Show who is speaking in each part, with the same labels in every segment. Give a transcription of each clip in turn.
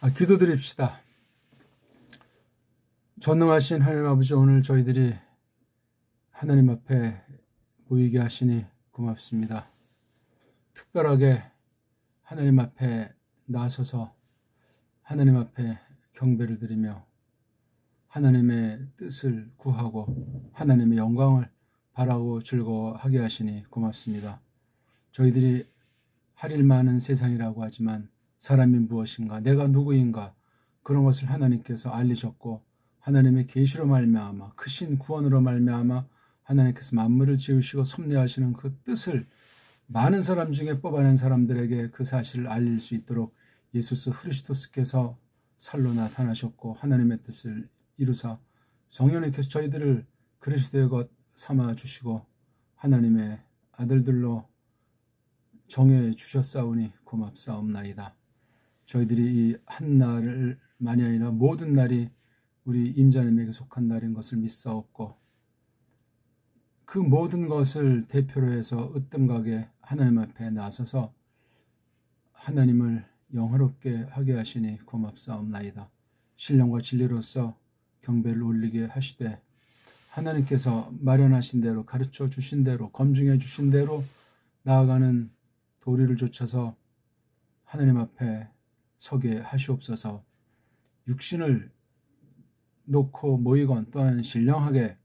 Speaker 1: 기도드립시다. 전능하신 하나님 아버지, 오늘 저희들이 하나님 앞에 모이게 하시니 고맙습니다. 특별하게 하나님 앞에 나서서 하나님 앞에 경배를 드리며 하나님의 뜻을 구하고 하나님의 영광을 바라고 즐거워하게 하시니 고맙습니다. 저희들이 할 일 많은 세상이라고 하지만 사람이 무엇인가, 내가 누구인가, 그런 것을 하나님께서 알리셨고 하나님의 계시로 말미암아 크신 구원으로 말미암아 하나님께서 만물을 지으시고 섭리하시는 그 뜻을 많은 사람 중에 뽑아낸 사람들에게 그 사실을 알릴 수 있도록 예수 그리스도께서 살로 나타나셨고 하나님의 뜻을 이루사 성령님께서 저희들을 그리스도의 것 삼아 주시고 하나님의 아들들로 정해 주셨사오니 고맙사옵나이다. 저희들이 이 한 날만이 아니라 모든 날이 우리 임자님에게 속한 날인 것을 믿사옵고 그 모든 것을 대표로 해서 으뜸가게 하나님 앞에 나서서 하나님을 영화롭게 하게 하시니 고맙사옵나이다. 신령과 진리로서 경배를 올리게 하시되 하나님께서 마련하신 대로 가르쳐 주신 대로 검증해 주신 대로 나아가는 도리를 좇아서 하나님 앞에 서게 하시옵소서. 육신을 놓고 모이건 또한 신령하게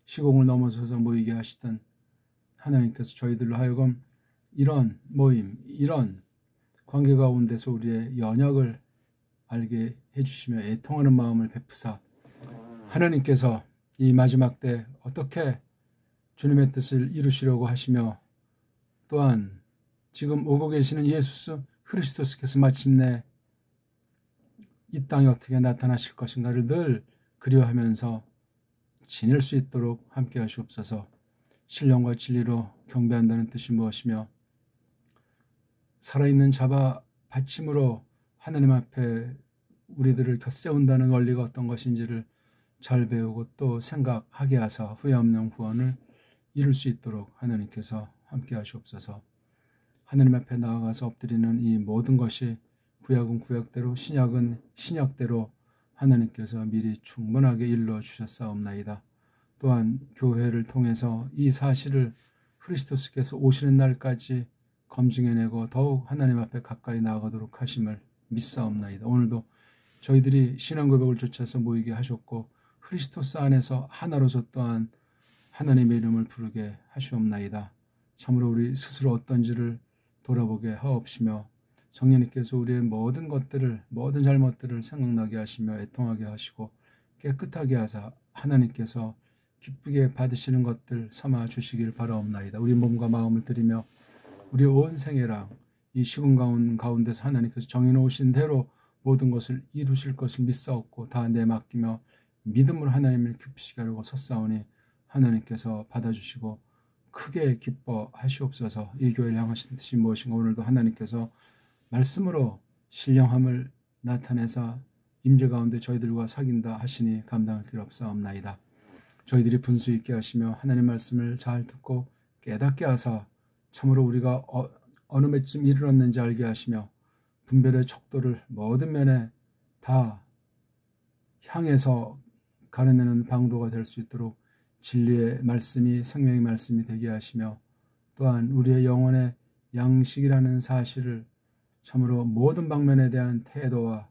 Speaker 1: 시공을 넘어서서 모이게 하시던 하나님께서 저희들로 하여금 이런 모임, 이런 관계 가운데서 우리의 연약을 알게 해주시며 애통하는 마음을 베푸사 하나님께서 이 마지막 때 어떻게 주님의 뜻을 이루시려고 하시며 또한 지금 오고 계시는 예수 그리스도께서 마침내 이 땅에 어떻게 나타나실 것인가를 늘 그리워하면서 지낼 수 있도록 함께 하시옵소서. 신령과 진리로 경배한다는 뜻이 무엇이며 살아있는 자바 받침으로 하나님 앞에 우리들을 곁세운다는 원리가 어떤 것인지를 잘 배우고 또 생각하게 하사 후회 없는 구원을 이룰 수 있도록 하나님께서 함께 하시옵소서. 하나님 앞에 나아가서 엎드리는 이 모든 것이 구약은 구약대로 신약은 신약대로 하나님께서 미리 충분하게 일러 주셨사옵나이다. 또한 교회를 통해서 이 사실을 그리스도께서 오시는 날까지 검증해내고 더욱 하나님 앞에 가까이 나아가도록 하심을 믿사옵나이다. 오늘도 저희들이 신앙 고백을 좇아서 모이게 하셨고 그리스도스 안에서 하나로서 또한 하나님의 이름을 부르게 하시옵나이다. 참으로 우리 스스로 어떤지를 돌아보게 하옵시며 성령님께서 우리의 모든 것들을 모든 잘못들을 생각나게 하시며 애통하게 하시고 깨끗하게 하사 하나님께서 기쁘게 받으시는 것들 삼아 주시길 바라옵나이다. 우리 몸과 마음을 드리며 우리 온 생애랑 이 시공 가운데서 하나님께서 정해놓으신 대로 모든 것을 이루실 것을 믿사옵고 다 내맡기며 믿음으로 하나님을 기쁘시게 하려고 섰사오니 하나님께서 받아주시고 크게 기뻐하시옵소서. 이 교회를 향하신 뜻이 무엇인가 오늘도 하나님께서 말씀으로 신령함을 나타내사 임재 가운데 저희들과 사귄다 하시니 감당할 길 없사옵나이다. 저희들이 분수 있게 하시며 하나님 말씀을 잘 듣고 깨닫게 하사 참으로 우리가 어느 몇쯤 이르렀는지 알게 하시며 분별의 척도를 모든 면에 다 향해서 가려내는 방도가 될 수 있도록 진리의 말씀이 생명의 말씀이 되게 하시며 또한 우리의 영혼의 양식이라는 사실을 참으로 모든 방면에 대한 태도와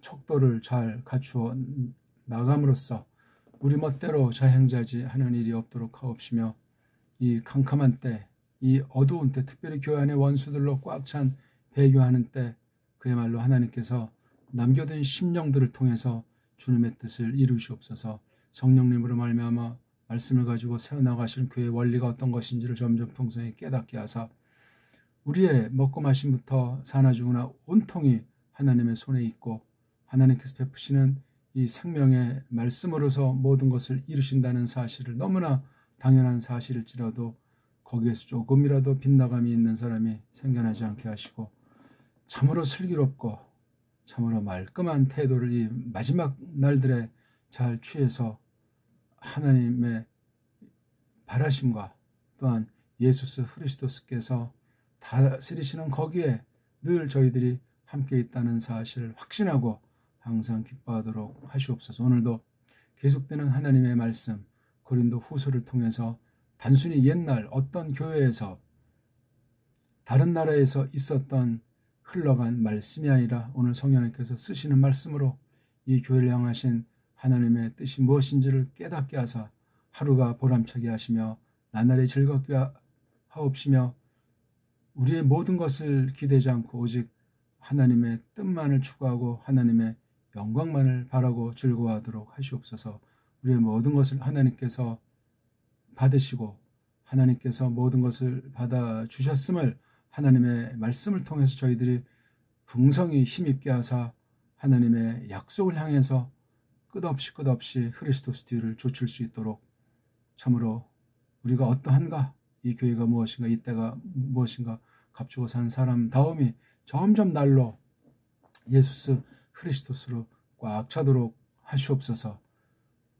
Speaker 1: 척도를 잘 갖추어 나감으로써 우리 멋대로 자행자지 하는 일이 없도록 하옵시며 이 캄캄한 때, 이 어두운 때, 특별히 교회 안의 원수들로 꽉 찬 배교하는 때 그야말로 하나님께서 남겨둔 심령들을 통해서 주님의 뜻을 이루시옵소서. 성령님으로 말미암아 말씀을 가지고 세워나가시는 교회의 원리가 어떤 것인지를 점점 풍성히 깨닫게 하사 우리의 먹고 마심부터 사나 죽으나 온통이 하나님의 손에 있고 하나님께서 베푸시는 이 생명의 말씀으로서 모든 것을 이루신다는 사실을 너무나 당연한 사실일지라도 거기에서 조금이라도 빗나감이 있는 사람이 생겨나지 않게 하시고 참으로 슬기롭고 참으로 말끔한 태도를 이 마지막 날들에 잘 취해서 하나님의 바라심과 또한 예수 그리스도께서 다스리시는 거기에 늘 저희들이 함께 있다는 사실을 확신하고 항상 기뻐하도록 하시옵소서. 오늘도 계속되는 하나님의 말씀 고린도 후서를 통해서 단순히 옛날 어떤 교회에서 다른 나라에서 있었던 흘러간 말씀이 아니라 오늘 성령님께서 쓰시는 말씀으로 이 교회를 향하신 하나님의 뜻이 무엇인지를 깨닫게 하사 하루가 보람차게 하시며 나날이 즐겁게 하옵시며 우리의 모든 것을 기대지 않고 오직 하나님의 뜻만을 추구하고 하나님의 영광만을 바라고 즐거워하도록 하시옵소서. 우리의 모든 것을 하나님께서 받으시고 하나님께서 모든 것을 받아주셨음을 하나님의 말씀을 통해서 저희들이 풍성히 힘있게 하사 하나님의 약속을 향해서 끝없이 크리스토스 뒤를 좇을 수 있도록 참으로 우리가 어떠한가, 이 교회가 무엇인가, 이 때가 무엇인가 값주고 산 사람다움이 점점 날로 예수스 크리스토스로 꽉 차도록 하시옵소서.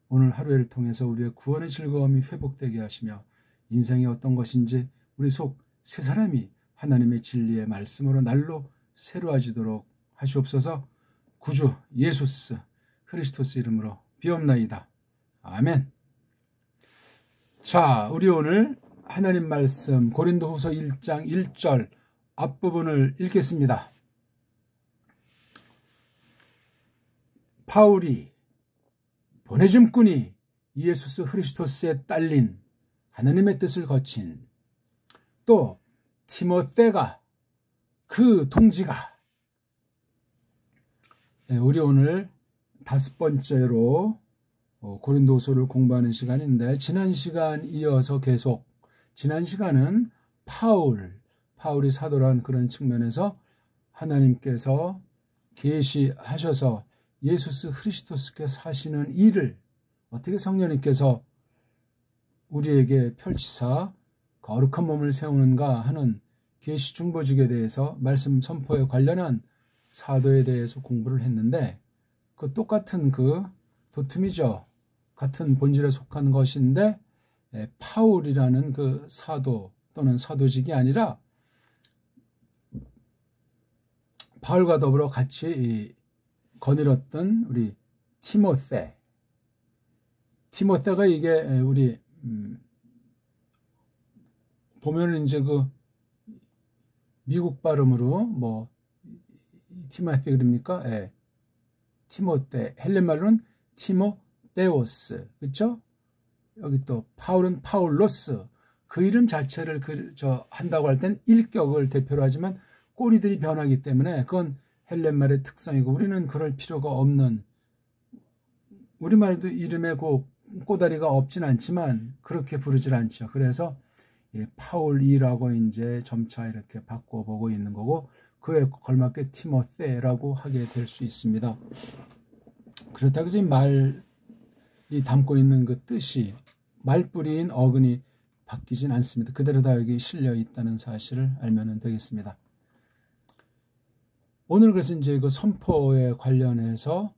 Speaker 1: 오늘 하루를 통해서 우리의 구원의 즐거움이 회복되게 하시며 인생이 어떤 것인지 우리 속 새 사람이 하나님의 진리의 말씀으로 날로 새로워지도록 하시옵소서. 구주 예수스 크리스토스 이름으로 비옵나이다. 아멘. 자, 우리 오늘 하나님 말씀 고린도후서 1장 1절 앞부분을 읽겠습니다. 바울이 보내준 꾼이 예수스 크리스토스에 딸린 하나님의 뜻을 거친 또 디모데가 그 동지가 우리 오늘 5번째로 고린도후서를 공부하는 시간인데 지난 시간 이어서 계속 지난 시간은 바울이 사도란 그런 측면에서 하나님께서 계시하셔서 예수스 크리스토스께서 하시는 일을 어떻게 성령님께서 우리에게 펼치사 거룩한 몸을 세우는가 하는 계시 중보직에 대해서 말씀 선포에 관련한 사도에 대해서 공부를 했는데 그 똑같은 그 도툼이죠. 같은 본질에 속한 것인데 바울이라는 그 사도 또는 사도직이 아니라 바울과 더불어 같이 거닐었던 우리 디모데가 이게 우리 보면은 이제 그 미국 발음으로 뭐 티모테 그럽니까? 예. 티모데 헬렌 말로는 티모데오스 그렇죠? 여기 또 바울은 파울로스 그 이름 자체를 한다고 할 땐 일격을 대표로 하지만 꼬리들이 변하기 때문에 그건 헬렌 말의 특성이고 우리는 그럴 필요가 없는 우리말도 이름에 꼬다리가 없진 않지만 그렇게 부르질 않죠. 그래서 파울이라고 이제 점차 이렇게 바꿔보고 있는 거고 그에 걸맞게 티모데라고 하게 될 수 있습니다. 그렇다고 해서 이 말이 담고 있는 그 뜻이 말뿌리인 어근이 바뀌진 않습니다. 그대로 다 여기 실려 있다는 사실을 알면 되겠습니다. 오늘 그래서 이제 그 선포에 관련해서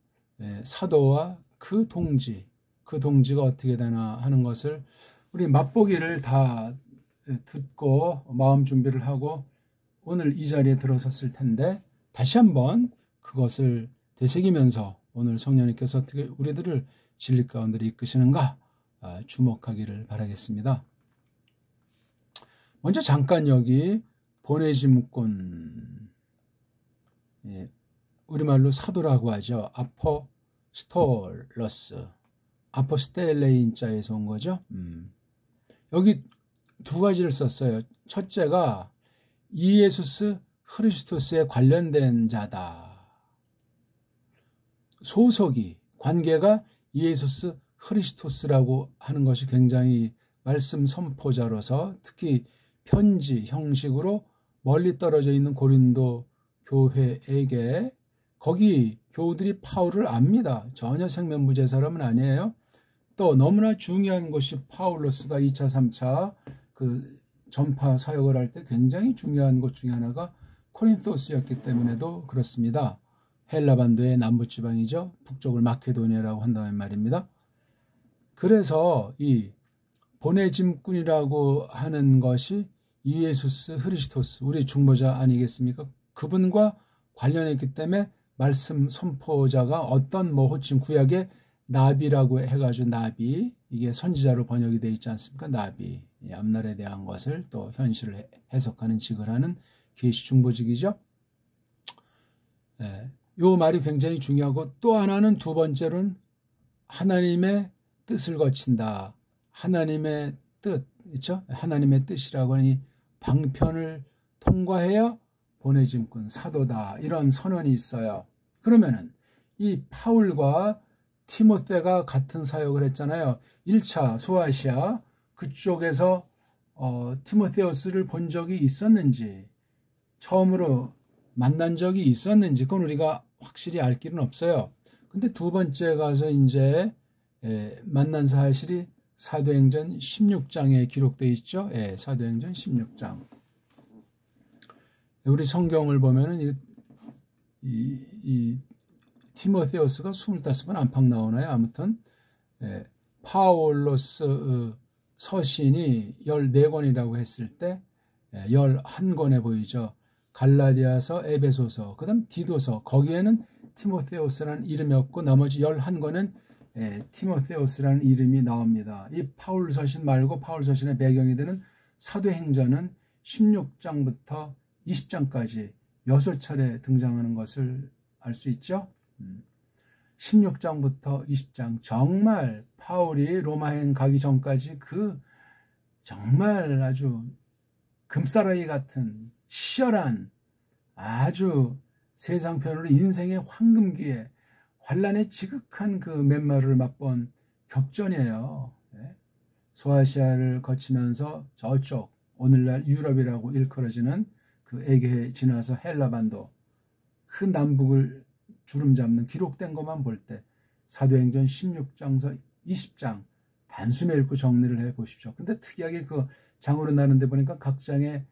Speaker 1: 사도와 그 동지가 어떻게 되나 하는 것을 우리 맛보기를 다 듣고 마음 준비를 하고 오늘 이 자리에 들어섰을 텐데 다시 한번 그것을 되새기면서 오늘 성령님께서 어떻게 우리들을 진리 가운데 이끄시는가 주목하기를 바라겠습니다. 먼저 잠깐 여기 보내짐꾼 우리말로 사도라고 하죠. 아포스텔레인 자에서 온 거죠. 여기 두 가지를 썼어요. 첫째가 이예수스 크리스토스에 관련된 자다. 소속이 관계가 이예수스 크리스토스라고 하는 것이 굉장히 말씀 선포자로서 특히 편지 형식으로 멀리 떨어져 있는 고린도 교회에게 거기 교우들이 바울을 압니다. 전혀 생면부재 사람은 아니에요. 또 너무나 중요한 것이 파울로스가 2차, 3차 그 전파 사역을 할 때 굉장히 중요한 것 중에 하나가 코린토스였기 때문에도 그렇습니다. 헬라 반도의 남부지방이죠. 북쪽을 마케도니아라고 한다는 말입니다. 그래서 이 보내짐꾼이라고 하는 것이 이예수스 크리스토스 우리 중보자 아니겠습니까? 그분과 관련했기 때문에 말씀 선포자가 어떤 뭐 호칭 구약의 나비라고 해가지고 나비, 이게 선지자로 번역이 되어 있지 않습니까? 나비, 앞날에 대한 것을 또 현실을 해석하는 직을 하는 계시 중보직이죠. 요 말이 굉장히 중요하고, 또 하나는 두 번째로는 하나님의 뜻을 거친다. 하나님의 뜻, 그렇죠? 하나님의 뜻이라고 하니 방편을 통과해야 보내짐꾼 사도다, 이런 선언이 있어요. 그러면은 이 파울과 티모테가 같은 사역을 했잖아요. 1차 소아시아 그쪽에서 티모테우스를 본 적이 있었는지, 처음으로 만난 적이 있었는지, 그건 우리가 확실히 알 길은 없어요. 근데 두 번째 가서 이제 만난 사실이 사도행전 16장에 기록되어 있죠. 사도행전 16장. 우리 성경을 보면은 이 티모테우스가 25번 안팎 나오나요? 아무튼 파울로스 서신이 14권이라고 했을 때 11권에 보이죠. 갈라디아서, 에베소서, 그 다음 디도서, 거기에는 티모테우스라는 이름이 없고 나머지 11권은 티모테우스라는 이름이 나옵니다. 이 파울 서신 말고 파울 서신의 배경이 되는 사도행전은 16장부터 20장까지 6차례 등장하는 것을 알 수 있죠. 16장부터 20장, 정말 파울이 로마행 가기 전까지 그 정말 아주 금사라이 같은 치열한, 아주 세상편으로 인생의 황금기에 환란의 지극한 그 맨발을 맛본 격전이에요. 소아시아를 거치면서 저쪽 오늘날 유럽이라고 일컬어지는 그 에게해 지나서 헬라반도, 그 남북을 주름 잡는 기록된 것만 볼 때 사도행전 16장서 20장 단숨에 읽고 정리를 해 보십시오. 근데 특이하게 그 장으로 나누는데 보니까 각 장에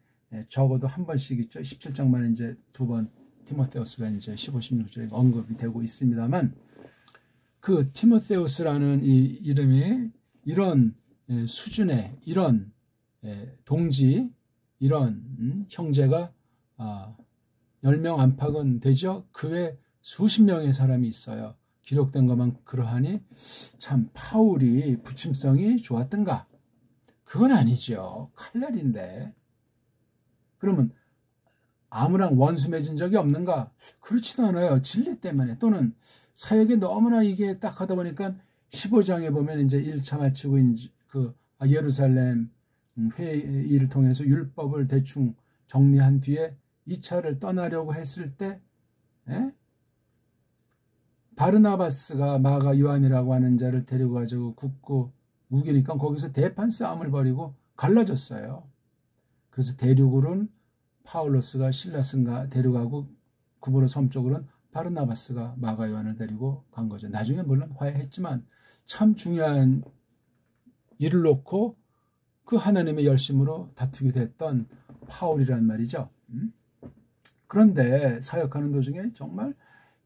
Speaker 1: 적어도 한 번씩 있죠. 17장만 이제 두 번 티모테우스가 이제 15, 16절에 언급이 되고 있습니다만, 그 티모테우스라는 이 이름이 이런 수준의 이런 동지, 이런 형제가 10명 안팎은 되죠. 그 외 수십 명의 사람이 있어요. 기록된 것만 그러하니 참 파울이 부침성이 좋았던가? 그건 아니죠. 칼날인데. 그러면 아무랑 원수 맺은 적이 없는가? 그렇지도 않아요. 진리 때문에, 또는 사역에 너무나 이게 딱 하다 보니까 15장에 보면 이제 1차 마치고 이제 그 예루살렘 회의를 통해서 율법을 대충 정리한 뒤에 2차를 떠나려고 했을 때 바르나바스가 마가 요한이라고 하는 자를 데리고 가지고 굳고 우기니까 거기서 대판 싸움을 벌이고 갈라졌어요. 그래서 대륙으로는 파울로스가 실라스가 데려가고 구브로 섬 쪽으로는 바르나바스가 마가 요한을 데리고 간 거죠. 나중에 물론 화해했지만 참 중요한 일을 놓고 그 하나님의 열심으로 다투게 됐던 파울이란 말이죠. 그런데 사역하는 도중에 정말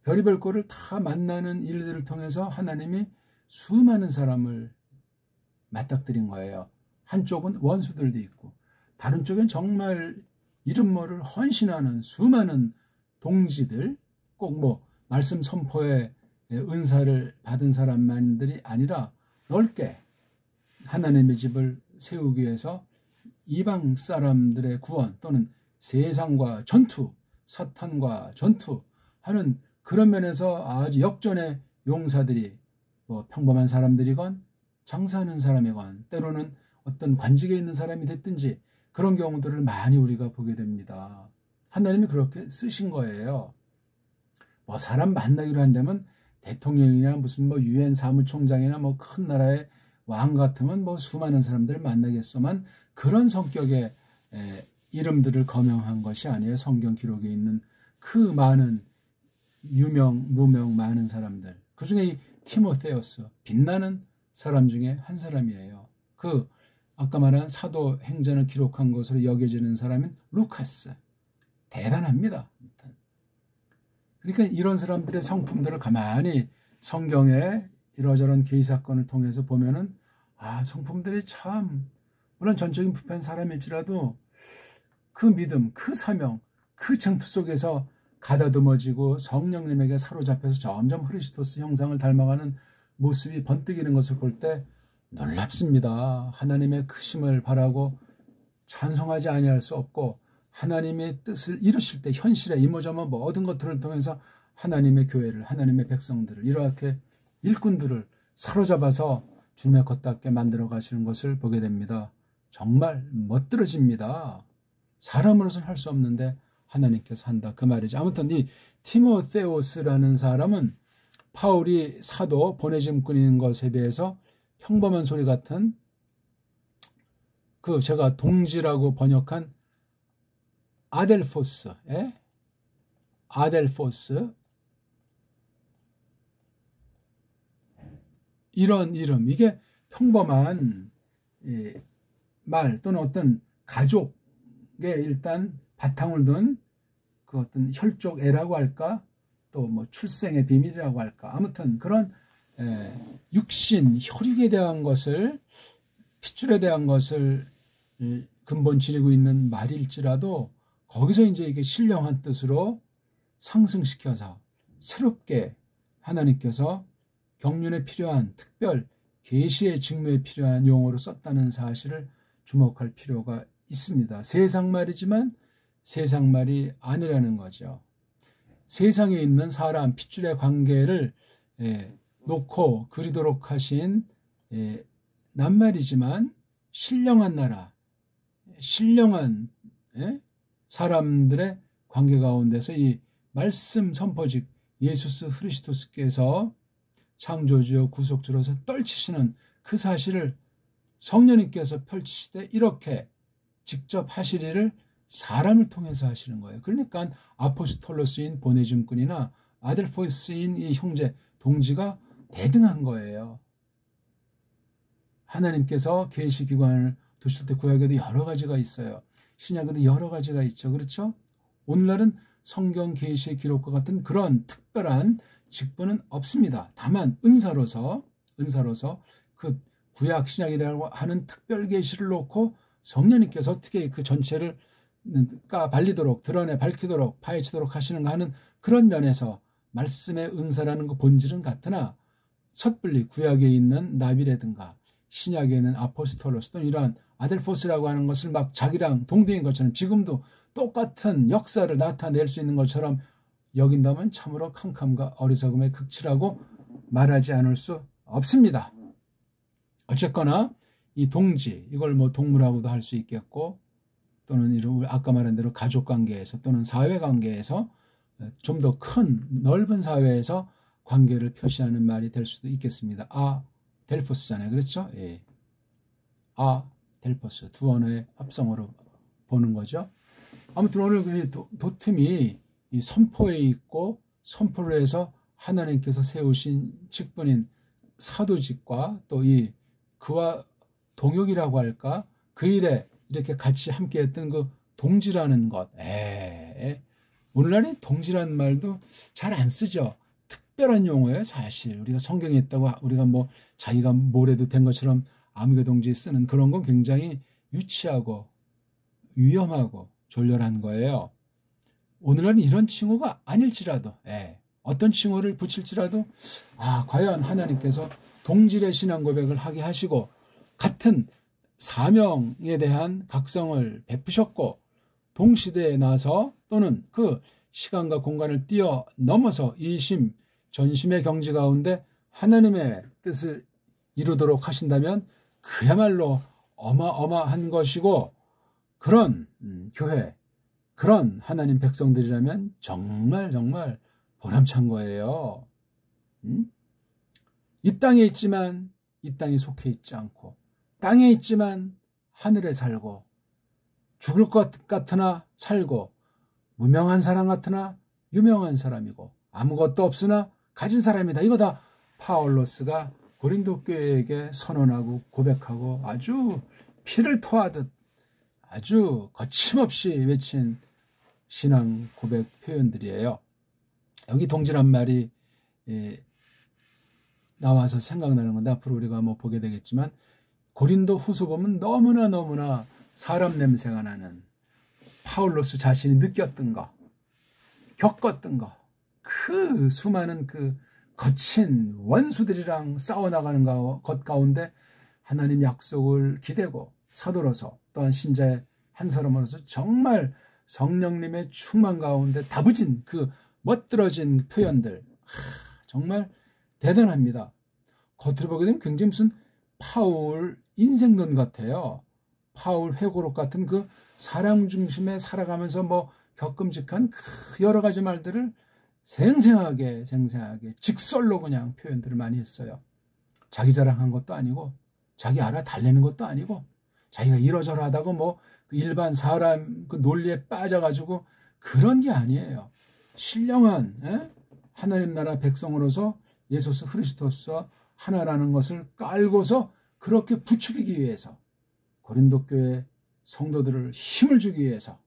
Speaker 1: 별의별 꼴을 다 만나는 일들을 통해서 하나님이 수많은 사람을 맞닥뜨린 거예요. 한쪽은 원수들도 있고, 다른 쪽엔 정말 이름 모를 헌신하는 수많은 동지들, 꼭 뭐 말씀 선포의 은사를 받은 사람만들이 아니라 넓게 하나님의 집을 세우기 위해서 이방 사람들의 구원, 또는 세상과 전투, 사탄과 전투하는 그런 면에서 아주 역전의 용사들이 뭐 평범한 사람들이건 장사하는 사람이건 때로는 어떤 관직에 있는 사람이 됐든지 그런 경우들을 많이 우리가 보게 됩니다. 하나님이 그렇게 쓰신 거예요. 뭐 사람 만나기로 한다면 대통령이나 무슨 뭐 유엔 사무총장이나 뭐 큰 나라의 왕 같으면 뭐 수많은 사람들을 만나겠소만, 그런 성격의 이름들을 거명한 것이 아니에요. 성경 기록에 있는 그 많은 유명 무명 많은 사람들, 그 중에 이 티모테우스, 빛나는 사람 중에 한 사람이에요. 그 아까 말한 사도행전을 기록한 것으로 여겨지는 사람은 루카스. 대단합니다. 그러니까 이런 사람들의 성품들을 가만히 성경에 이러저런 계시 사건을 통해서 보면은 성품들이 참, 물론 전적인 부패한 사람일지라도 그 믿음, 그 사명, 그 장투 속에서 가다듬어지고 성령님에게 사로잡혀서 점점 그리스도스 형상을 닮아가는 모습이 번뜩이는 것을 볼 때 놀랍습니다. 하나님의 크심을 바라고 찬송하지 아니할 수 없고 하나님의 뜻을 이루실 때 현실에 이모저모 모든 것들을 통해서 하나님의 교회를, 하나님의 백성들을, 이렇게 일꾼들을 사로잡아서 주님의 걷답게 만들어 가시는 것을 보게 됩니다. 정말 멋들어집니다. 사람으로서는 할 수 없는데 하나님께서 한다 그 말이죠. 아무튼 이 티모테오스라는 사람은 바울이 사도 보내짐꾼인 것에 비해서 평범한 소리 같은 제가 동지라고 번역한 아델포스 이런 이름, 이게 평범한 말 또는 어떤 가족의 일단 바탕을 둔 그 어떤 혈족애라고 할까, 또 뭐 출생의 비밀이라고 할까, 아무튼 그런 육신 혈육에 대한 것을, 핏줄에 대한 것을 근본 지니고 있는 말일지라도 거기서 이제 이게 신령한 뜻으로 상승시켜서 새롭게 하나님께서 경륜에 필요한 특별 계시의 직무에 필요한 용어로 썼다는 사실을 주목할 필요가 있습니다. 세상 말이지만 세상 말이 아니라는 거죠. 세상에 있는 사람 핏줄의 관계를 놓고 그리도록 하신 낱말이지만 신령한 나라, 신령한 사람들의 관계 가운데서 이 말씀 선포직 예수스 그리스도께서 창조주요 구속주로서 떨치시는 그 사실을 성령님께서 펼치시되 이렇게 직접 하실 일을 사람을 통해서 하시는 거예요. 그러니까 아포스톨로스인 보내짐꾼이나 아델포스인 이 형제 동지가 대등한 거예요. 하나님께서 계시기관을 두실 때 구약에도 여러 가지가 있어요. 신약에도 여러 가지가 있죠. 그렇죠? 오늘날은 성경 계시의 기록과 같은 그런 특별한 직분은 없습니다. 다만 은사로서 그 구약 신약이라고 하는 특별 계시를 놓고 성령님께서 어떻게 그 전체를 발리도록, 드러내 밝히도록, 파헤치도록 하시는가 하는 그런 면에서 말씀의 은사라는 그 본질은 같으나 섣불리 구약에 있는 나비라든가 신약에 있는 아포스톨로스 또는 이러한 아델포스라고 하는 것을 막 자기랑 동등인 것처럼 지금도 똑같은 역사를 나타낼 수 있는 것처럼 여긴다면 참으로 캄캄과 어리석음의 극치라고 말하지 않을 수 없습니다. 어쨌거나 이 동지, 이걸 뭐 동물하고도 할 수 있겠고 또는 아까 말한 대로 가족관계에서 또는 사회관계에서 좀 더 큰 넓은 사회에서 관계를 표시하는 말이 될 수도 있겠습니다. 델포스잖아요. 그렇죠? 예. 델포스 두 언어의 합성어로 보는 거죠. 아무튼 오늘 도틈이 이 선포에 있고 선포를 해서 하나님께서 세우신 직분인 사도직과 또 이 그와 동역이라고 할까, 그 일에 이렇게 같이 함께했던 그 동지라는 것. 오늘날에 동지라는 말도 잘 안 쓰죠. 특별한 용어예요. 사실 우리가 성경에 있다고 우리가 뭐 자기가 뭐래도 된 것처럼 아무개 동지에 쓰는 그런 건 굉장히 유치하고 위험하고 졸렬한 거예요. 오늘날은 이런 칭호가 아닐지라도 어떤 칭호를 붙일지라도 과연 하나님께서 동질의 신앙 고백을 하게 하시고 같은 사명에 대한 각성을 베푸셨고 동시대에 나서 또는 그 시간과 공간을 뛰어넘어서 이심 전심의 경지 가운데 하나님의 뜻을 이루도록 하신다면 그야말로 어마어마한 것이고 그런 교회, 그런 하나님 백성들이라면 정말 정말 보람찬 거예요. 이 땅에 있지만 이 땅에 속해 있지 않고 땅에 있지만 하늘에 살고 죽을 것 같으나 살고 무명한 사람 같으나 유명한 사람이고 아무것도 없으나 가진 사람이다. 이거 다 파울로스가 고린도 교회에게 선언하고 고백하고 아주 피를 토하듯 아주 거침없이 외친 신앙 고백 표현들이에요. 여기 동지란 말이 나와서 생각나는 건데 앞으로 우리가 뭐 보게 되겠지만 고린도 후서 보면 너무나 사람 냄새가 나는 파울로스 자신이 느꼈던 거, 겪었던 그 수많은 그 거친 원수들이랑 싸워나가는 것 가운데 하나님 약속을 기대고 사도로서 또한 신자의 한 사람으로서 정말 성령님의 충만 가운데 다부진 그 멋들어진 표현들, 정말 대단합니다. 겉으로 보게 되면 굉장히 무슨 파울 인생론 같아요. 파울 회고록 같은 그 사랑 중심에 살아가면서 뭐 겪음직한 그 여러 가지 말들을 생생하게 직설로 그냥 표현들을 많이 했어요. 자기 자랑한 것도 아니고 자기 알아 달래는 것도 아니고 자기가 이러저러하다고 뭐 일반 사람 그 논리에 빠져가지고 그런 게 아니에요. 신령한 하나님 나라 백성으로서 예수 그리스도서 하나라는 것을 깔고서 그렇게 부추기기 위해서 고린도 교회 성도들을 힘을 주기 위해서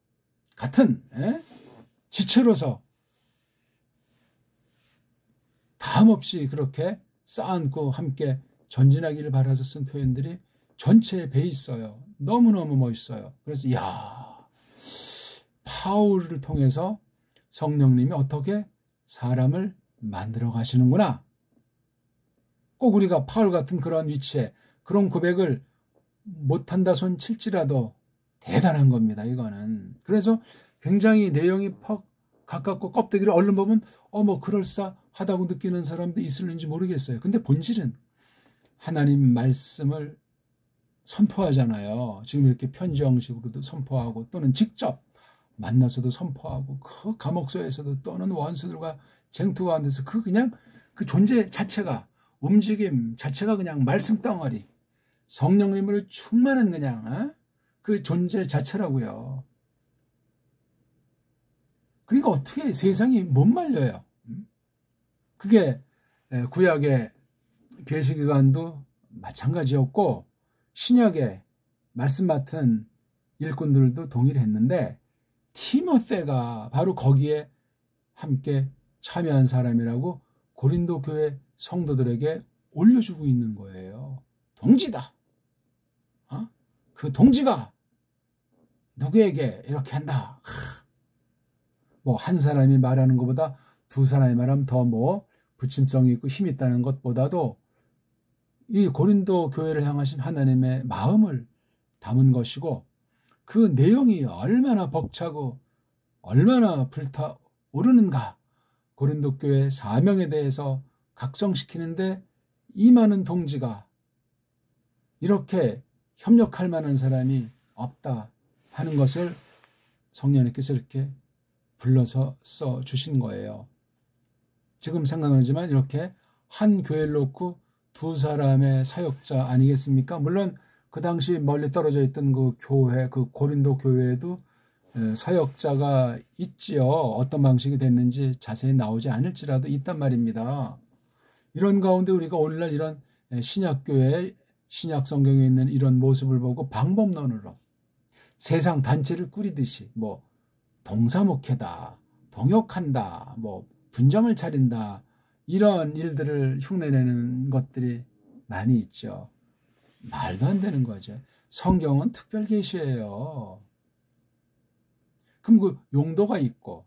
Speaker 1: 같은 지체로서 다함없이 그렇게 쌓안고 함께 전진하기를 바라서 쓴 표현들이 전체에 배 있어요. 너무너무 멋있어요. 그래서 파울을 통해서 성령님이 어떻게 사람을 만들어 가시는구나. 꼭 우리가 파울 같은 그런 위치에 그런 고백을 못한다 손 칠지라도 대단한 겁니다. 이거는. 그래서 굉장히 내용이 퍽 가깝고 껍데기를 얼른 보면 뭐 그럴싸하다고 느끼는 사람도 있을는지 모르겠어요. 근데 본질은 하나님 말씀을 선포하잖아요. 지금 이렇게 편지 형식으로도 선포하고 또는 직접 만나서도 선포하고 그 감옥소에서도 또는 원수들과 쟁투가 안 돼서 그냥 그 존재 자체가 움직임 자체가 그냥 말씀 덩어리 성령님으로 충만한 그냥 그 존재 자체라고요. 그러니까 어떻게 세상이 못 말려요. 그게 구약의 계시기관도 마찬가지였고 신약의 말씀 맡은 일꾼들도 동의를 했는데 티모테가 바로 거기에 함께 참여한 사람이라고 고린도 교회 성도들에게 올려주고 있는 거예요. 동지다. 그 동지가 누구에게 이렇게 한다. 뭐 한 사람이 말하는 것보다 두 사람이 말하면 더 뭐 부침성이 있고 힘이 있다는 것보다도 이 고린도 교회를 향하신 하나님의 마음을 담은 것이고 그 내용이 얼마나 벅차고 얼마나 불타오르는가. 고린도 교회 사명에 대해서 각성시키는데 이 많은 동지가 이렇게 협력할 만한 사람이 없다 하는 것을 성령님께서 이렇게 불러서 써주신 거예요. 지금 생각나지만 이렇게 한 교회를 놓고 두 사람의 사역자 아니겠습니까? 물론 그 당시 멀리 떨어져 있던 그 교회, 그 고린도 교회에도 사역자가 있지요. 어떤 방식이 됐는지 자세히 나오지 않을지라도 있단 말입니다. 이런 가운데 우리가 오늘날 이런 신약교회, 신약성경에 있는 이런 모습을 보고 방법론으로 세상 단체를 꾸리듯이 뭐 동사목회다, 동역한다, 뭐 분점을 차린다 이런 일들을 흉내내는 것들이 많이 있죠. 말도 안 되는 거죠. 성경은 특별 계시예요. 그럼 그 용도가 있고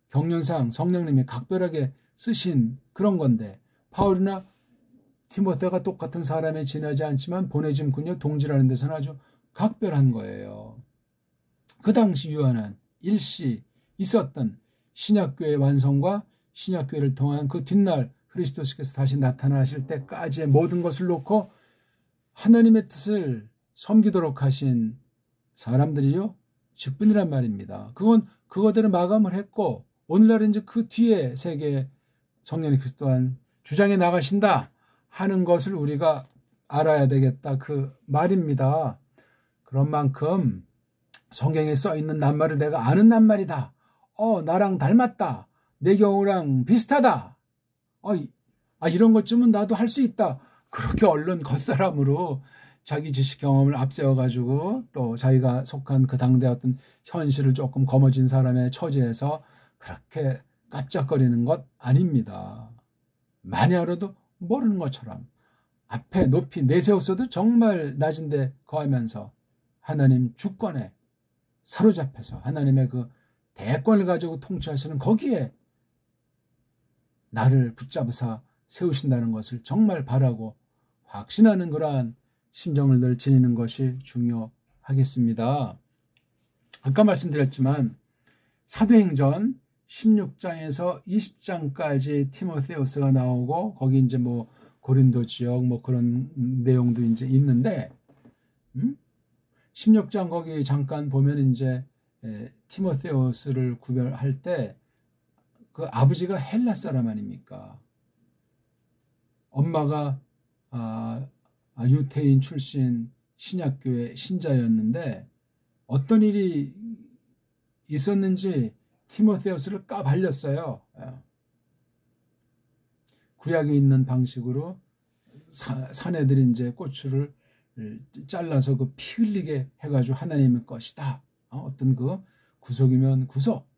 Speaker 1: 경륜상 성령님이 각별하게 쓰신 그런 건데 바울이나 디모데가 똑같은 사람에 지나지 않지만 보내진 그녀 동지라는 데서는 아주 각별한 거예요. 그 당시 유한한 일시 있었던 신약교회 완성과 신약교회를 통한 그 뒷날 그리스도께서 다시 나타나실 때까지의 모든 것을 놓고 하나님의 뜻을 섬기도록 하신 사람들이요 직분이란 말입니다. 그건 그거대로 마감을 했고 오늘날 이제 그 뒤에 세계 성령의 그리스도 또한 주장해 나가신다 하는 것을 우리가 알아야 되겠다 그 말입니다. 그런 만큼 성경에 써 있는 낱말을 내가 아는 낱말이다. 나랑 닮았다. 내 경우랑 비슷하다. 이런 것쯤은 나도 할 수 있다. 그렇게 얼른 겉사람으로 자기 지식 경험을 앞세워가지고 또 자기가 속한 그 당대 어떤 현실을 조금 거머쥔 사람의 처지에서 그렇게 깜짝거리는 것 아닙니다. 많이 알아도 모르는 것처럼 앞에 높이 내세웠어도 정말 낮은 데 거하면서 하나님 주권에 사로잡혀서 하나님의 그 대권을 가지고 통치하시는 거기에 나를 붙잡으사 세우신다는 것을 정말 바라고 확신하는 그러한 심정을 늘 지니는 것이 중요하겠습니다. 아까 말씀드렸지만 사도행전 16장에서 20장까지 티모테우스가 나오고 거기 이제 뭐 고린도 지역 뭐 그런 내용도 이제 있는데 16장 거기 잠깐 보면 이제 티모테우스를 구별할 때 그 아버지가 헬라 사람 아닙니까? 엄마가 유태인 출신 신약교회 신자였는데 어떤 일이 있었는지 티모테우스를 까발렸어요. 구약에 있는 방식으로 사내들이 이제 고추를 잘라서 그 피 흘리게 해가지고 하나님의 것이다. 어떤 그 구속이면 구속,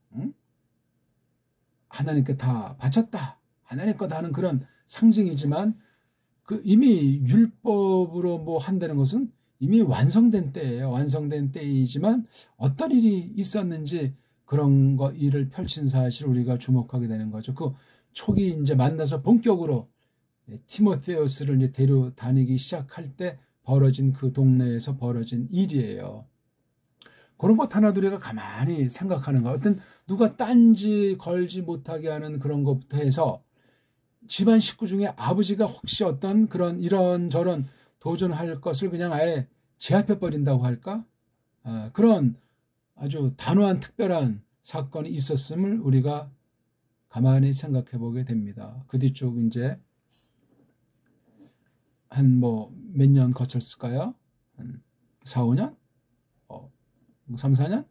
Speaker 1: 하나님께 다 바쳤다. 하나님 거다 하는 그런 상징이지만 그 이미 율법으로 뭐 한다는 것은 이미 완성된 때예요. 완성된 때이지만 어떤 일이 있었는지 그런 일을 펼친 사실을 우리가 주목하게 되는 거죠. 그 초기 이제 만나서 본격으로 티모테우스를 이제 데려다니기 시작할 때 벌어진 그 동네에서 벌어진 일이에요. 그런 것 하나도 우리가 가만히 생각하는 거. 어떤 누가 딴지 걸지 못하게 하는 그런 것부터 해서 집안 식구 중에 아버지가 혹시 어떤 그런 이런저런 도전할 것을 그냥 아예 제압해 버린다고 할까? 그런 아주 단호한 특별한 사건이 있었음을 우리가 가만히 생각해 보게 됩니다. 그 뒤쪽 이제 한 뭐 몇 년 거쳤을까요? 한 4, 5년? 3, 4년?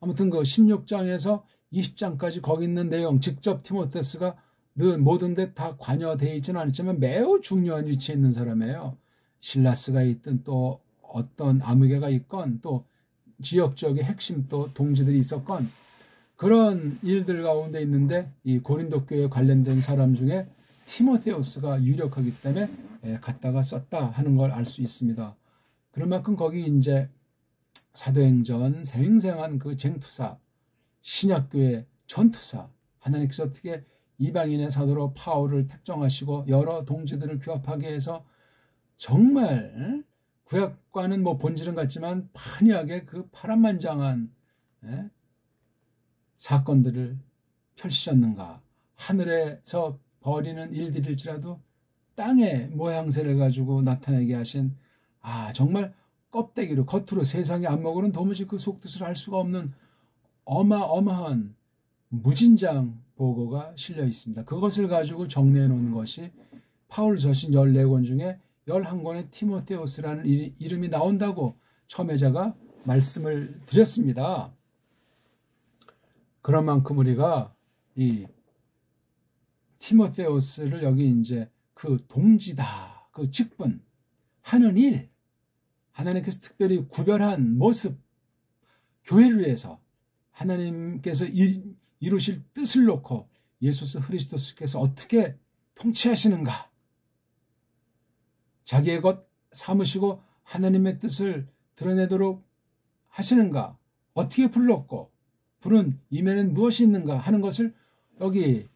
Speaker 1: 아무튼 그 16장에서 20장까지 거기 있는 내용 직접 티모테우스가 늘 모든 데 다 관여되어 있지는 않지만 매우 중요한 위치에 있는 사람이에요. 실라스가 있든 또 어떤 아무개가 있건 또 지역적인 핵심 또 동지들이 있었건 그런 일들 가운데 있는데 이 고린도 교회에 관련된 사람 중에 티모테우스가 유력하기 때문에 갖다가 썼다 하는 걸 알 수 있습니다. 그런 만큼 거기 이제 사도행전 생생한 그 쟁투사, 신약교회 전투사, 하나님께서 어떻게 이방인의 사도로 파울을 택정하시고 여러 동지들을 규합하게 해서 정말 구약과는 뭐 본질은 같지만 판이하게 그 파란만장한 사건들을 펼치셨는가. 하늘에서 벌이는 일들일지라도 땅의 모양새를 가지고 나타내게 하신 정말 껍데기로 겉으로 세상의 안목으로는 도무지 그 속뜻을 알 수가 없는 어마어마한 무진장 보고가 실려 있습니다. 그것을 가지고 정리해 놓은 것이 파울 서신 14권 중에 11권의 티모테우스라는 이름이 나온다고 처음에 제가 말씀을 드렸습니다. 그런 만큼 우리가 이 티모테우스를 여기 이제 그 동지다, 그 직분, 하는 일, 하나님께서 특별히 구별한 모습, 교회를 위해서 하나님께서 이루실 뜻을 놓고 예수 그리스도께서 어떻게 통치하시는가, 자기의 것 삼으시고 하나님의 뜻을 드러내도록 하시는가, 어떻게 불렀고 부른 임에는 무엇이 있는가 하는 것을 여기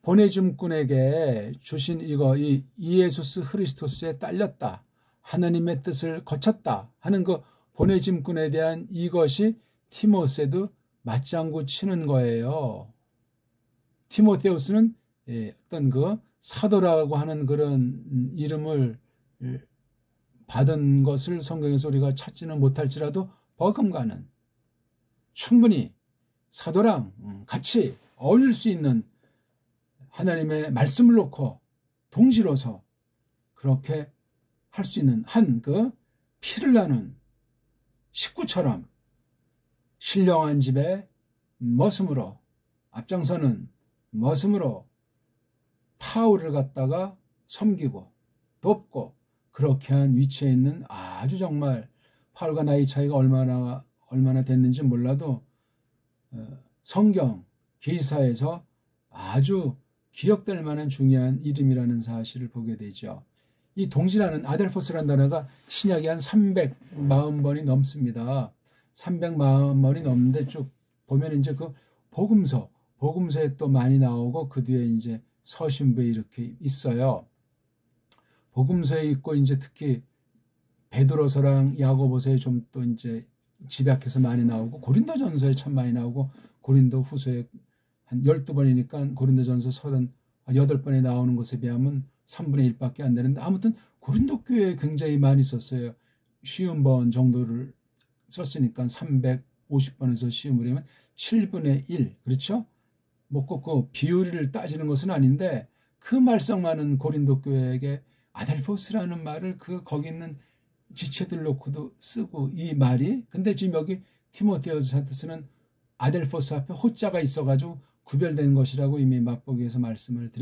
Speaker 1: 보내줌꾼에게 주신 이 예수 그리스도스에 딸렸다, 하나님의 뜻을 거쳤다 하는 그 보내짐꾼에 대한 이것이 티모테도 맞장구 치는 거예요. 티모테우스는 어떤 그 사도라고 하는 그런 이름을 받은 것을 성경에서 우리가 찾지는 못할지라도 버금가는 충분히 사도랑 같이 어울릴 수 있는 하나님의 말씀을 놓고 동지로서 그렇게 할 수 있는 한 그 피를 나는 식구처럼 신령한 집의 머슴으로 앞장서는 머슴으로 파울을 갖다가 섬기고 돕고 그렇게 한 위치에 있는 아주 정말 파울과 나이 차이가 얼마나 됐는지 몰라도 성경 기사에서 아주 기억될 만한 중요한 이름이라는 사실을 보게 되죠. 이 동지라는 아델포스라는 단어가 신약에 한 340번이 넘습니다. 340번이 넘는데 쭉 보면 이제 그 복음서에 또 많이 나오고 그 뒤에 이제 서신부에 이렇게 있어요. 복음서에 있고 이제 특히 베드로서랑 야고보서에 좀 또 이제 집약해서 많이 나오고 고린도전서에 참 많이 나오고 고린도후서에 한 12번이니까 고린도전서 38번에 나오는 것에 비하면 3분의 1밖에 안 되는데 아무튼 고린도 교회에 굉장히 많이 썼어요. 50번 정도를 썼으니까 350번에서 씌우면 7분의 1 그렇죠? 뭐 꼭 그 비율을 따지는 것은 아닌데 그 말썽 많은 고린도 교회에게 아델포스라는 말을 거기 있는 지체들 놓고도 쓰고 이 말이 근데 지금 여기 디모데후서한테 쓰는 아델포스 앞에 호자가 있어가지고 구별된 것이라고 이미 맛보기에서 말씀을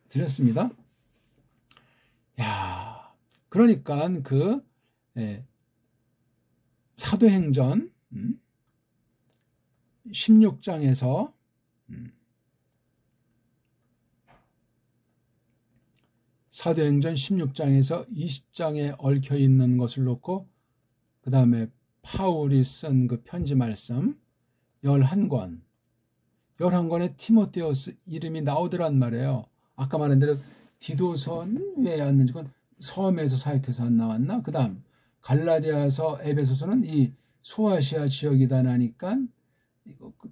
Speaker 1: 드렸습니다. 야, 그러니까 사도행전 16장에서 사도행전 16장에서 20장에 얽혀 있는 것을 놓고 그 다음에 파울이 쓴 그 편지 말씀 11권에 티모테우스 이름이 나오더란 말이에요. 아까 말한 대로 디도서는 왜 왔는지 그건 섬에서 사역해서 안 나왔나? 그 다음 갈라디아서 에베소서는 이 소아시아 지역이다 나니까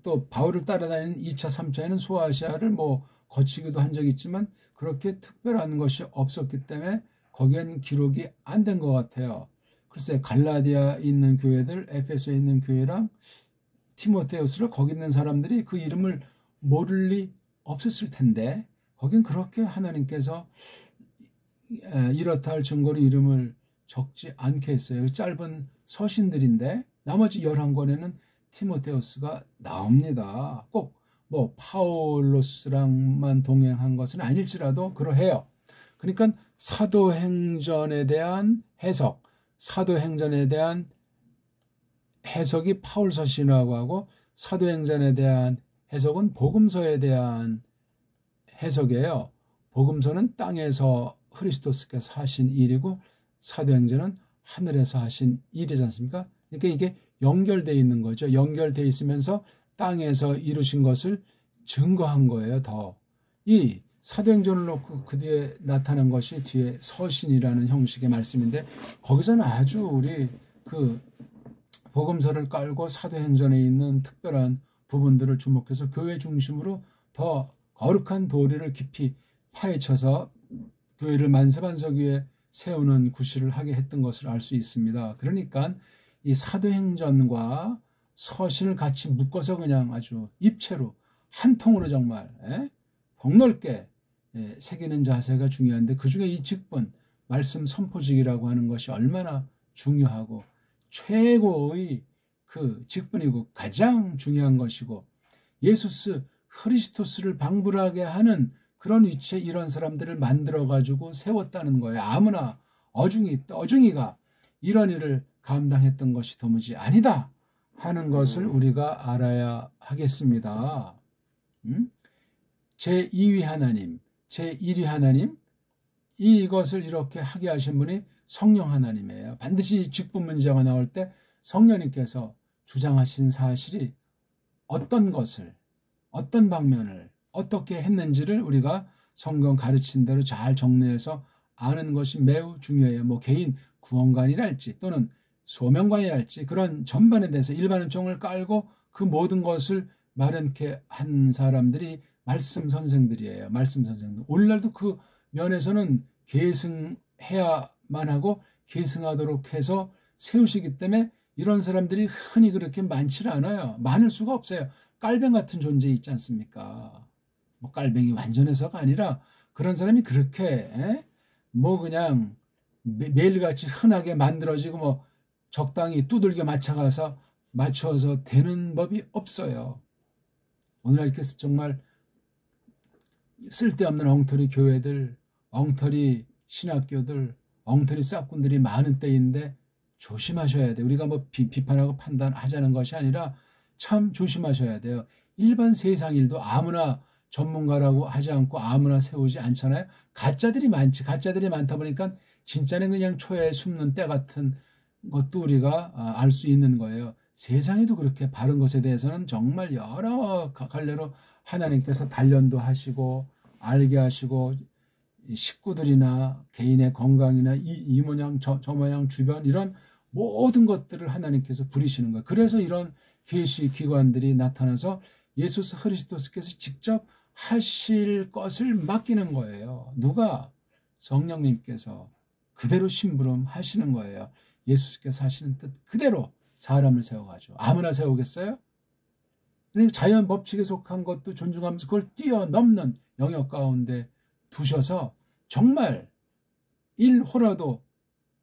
Speaker 1: 또 바울을 따라다니는 2차 3차에는 소아시아를 뭐 거치기도 한 적이 있지만 그렇게 특별한 것이 없었기 때문에 거기엔 기록이 안 된 것 같아요. 글쎄 갈라디아에 있는 교회들 에페소에 있는 교회랑 티모테우스를 거기 있는 사람들이 그 이름을 모를 리 없었을 텐데 거긴 그렇게 하나님께서 이렇다 할 증거로 이름을 적지 않게 했어요. 짧은 서신들인데 나머지 11권에는 티모테우스가 나옵니다. 꼭 뭐 파울로스랑만 동행한 것은 아닐지라도 그러해요. 그러니까 사도행전에 대한 해석, 사도행전에 대한 해석이 파울서신이라고 하고 사도행전에 대한 해석은 복음서에 대한 해석이에요. 복음서는 땅에서 그리스도께서 하신 일이고 사도행전은 하늘에서 하신 일이지 않습니까? 그러니까 이게 연결되어 있는 거죠. 연결되어 있으면서 땅에서 이루신 것을 증거한 거예요. 더. 이 사도행전을 놓고 그 뒤에 나타난 것이 뒤에 서신이라는 형식의 말씀인데 거기서는 아주 우리 그 복음서를 깔고 사도행전에 있는 특별한 부분들을 주목해서 교회 중심으로 더 거룩한 도리를 깊이 파헤쳐서 교회를 만세반석 위에 세우는 구실을 하게 했던 것을 알 수 있습니다. 그러니까 이 사도행전과 서신을 같이 묶어서 그냥 아주 입체로 한 통으로 정말 폭넓게 새기는 자세가 중요한데 그중에 이 직분, 말씀 선포직이라고 하는 것이 얼마나 중요하고 최고의 그 직분이고 가장 중요한 것이고 예수스 크리스토스를 방불하게 하는 그런 위치에 이런 사람들을 만들어가지고 세웠다는 거예요. 아무나 어중이가 이런 일을 감당했던 것이 도무지 아니다 하는 것을 우리가 알아야 하겠습니다. 제2위 하나님, 제1위 하나님 이것을 이렇게 하게 하신 분이 성령 하나님이에요. 반드시 직분 문제가 나올 때 성령님께서 주장하신 사실이 어떤 것을 어떤 방면을 어떻게 했는지를 우리가 성경 가르친 대로 잘 정리해서 아는 것이 매우 중요해요. 뭐 개인 구원관이랄지 또는 소명관이랄지 그런 전반에 대해서 일반은총을 깔고 그 모든 것을 마련케 한 사람들이 말씀 선생들이에요. 말씀 선생들. 오늘날도 그 면에서는 계승해야만 하고 계승하도록 해서 세우시기 때문에 이런 사람들이 흔히 그렇게 많지 않아요. 많을 수가 없어요. 깔뱅 같은 존재 있지 않습니까? 뭐 깔뱅이 완전해서가 아니라 그런 사람이 그렇게 뭐 그냥 매일같이 흔하게 만들어지고 뭐 적당히 두들겨 맞춰서 되는 법이 없어요. 오늘날 이렇게 정말 쓸데없는 엉터리 교회들, 엉터리 신학교들, 엉터리 싹군들이 많은 때인데 조심하셔야 돼요. 우리가 뭐 비판하고 판단하자는 것이 아니라 참 조심하셔야 돼요. 일반 세상 일도 아무나 전문가라고 하지 않고 아무나 세우지 않잖아요. 가짜들이 많지. 가짜들이 많다 보니까 진짜는 그냥 초에 숨는 때 같은 것도 우리가 알 수 있는 거예요. 세상에도 그렇게 바른 것에 대해서는 정말 여러 갈래로 하나님께서 단련도 하시고 알게 하시고 식구들이나 개인의 건강이나 이 모양 저 모양 주변 이런 모든 것들을 하나님께서 부리시는 거예요. 그래서 이런 계시 기관들이 나타나서 예수 그리스도께서 직접 하실 것을 맡기는 거예요. 누가? 성령님께서 그대로 심부름 하시는 거예요. 예수께서 하시는 뜻 그대로 사람을 세워가지고. 아무나 세우겠어요? 그러니까 자연 법칙에 속한 것도 존중하면서 그걸 뛰어넘는 영역 가운데 두셔서 정말 1호라도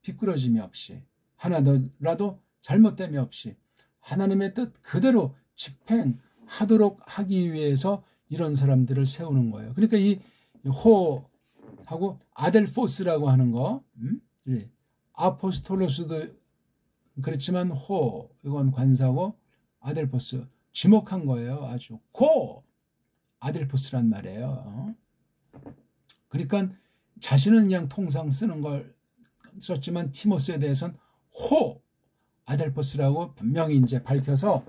Speaker 1: 비꾸러짐이 없이 하나라도 잘못됨이 없이 하나님의 뜻 그대로 집행하도록 하기 위해서 이런 사람들을 세우는 거예요. 그러니까 이 호하고 아델포스라고 하는 거, 아포스톨로스도 그렇지만 호 이건 관사고 아델포스 지목한 거예요. 아주 고 아델포스란 말이에요. 그러니까 자신은 그냥 통상 쓰는 걸 썼지만 티모스에 대해서는 호 아델포스라고 분명히 이제 밝혀서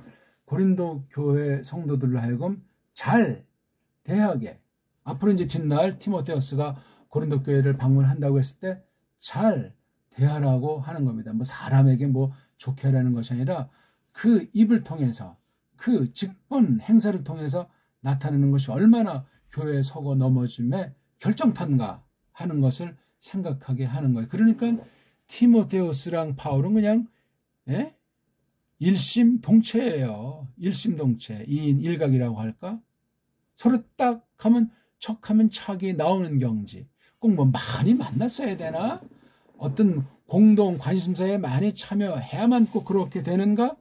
Speaker 1: 고린도 교회 성도들로 하여금 잘 대하게 앞으로 이제 뒷날 티모테우스가 고린도 교회를 방문한다고 했을 때 잘 대하라고 하는 겁니다. 뭐 사람에게 뭐 좋게 하라는 것이 아니라 그 입을 통해서 그 직분 행사를 통해서 나타내는 것이 얼마나 교회에 서고 넘어짐에 결정탄가 하는 것을 생각하게 하는 거예요. 그러니까 티모테우스랑 바울은 그냥 일심동체예요. 일심동체, 2인 1각이라고 할까? 서로 딱 하면 척하면 척이 나오는 경지. 꼭 뭐 많이 만났어야 되나? 어떤 공동 관심사에 많이 참여해야만 꼭 그렇게 되는가?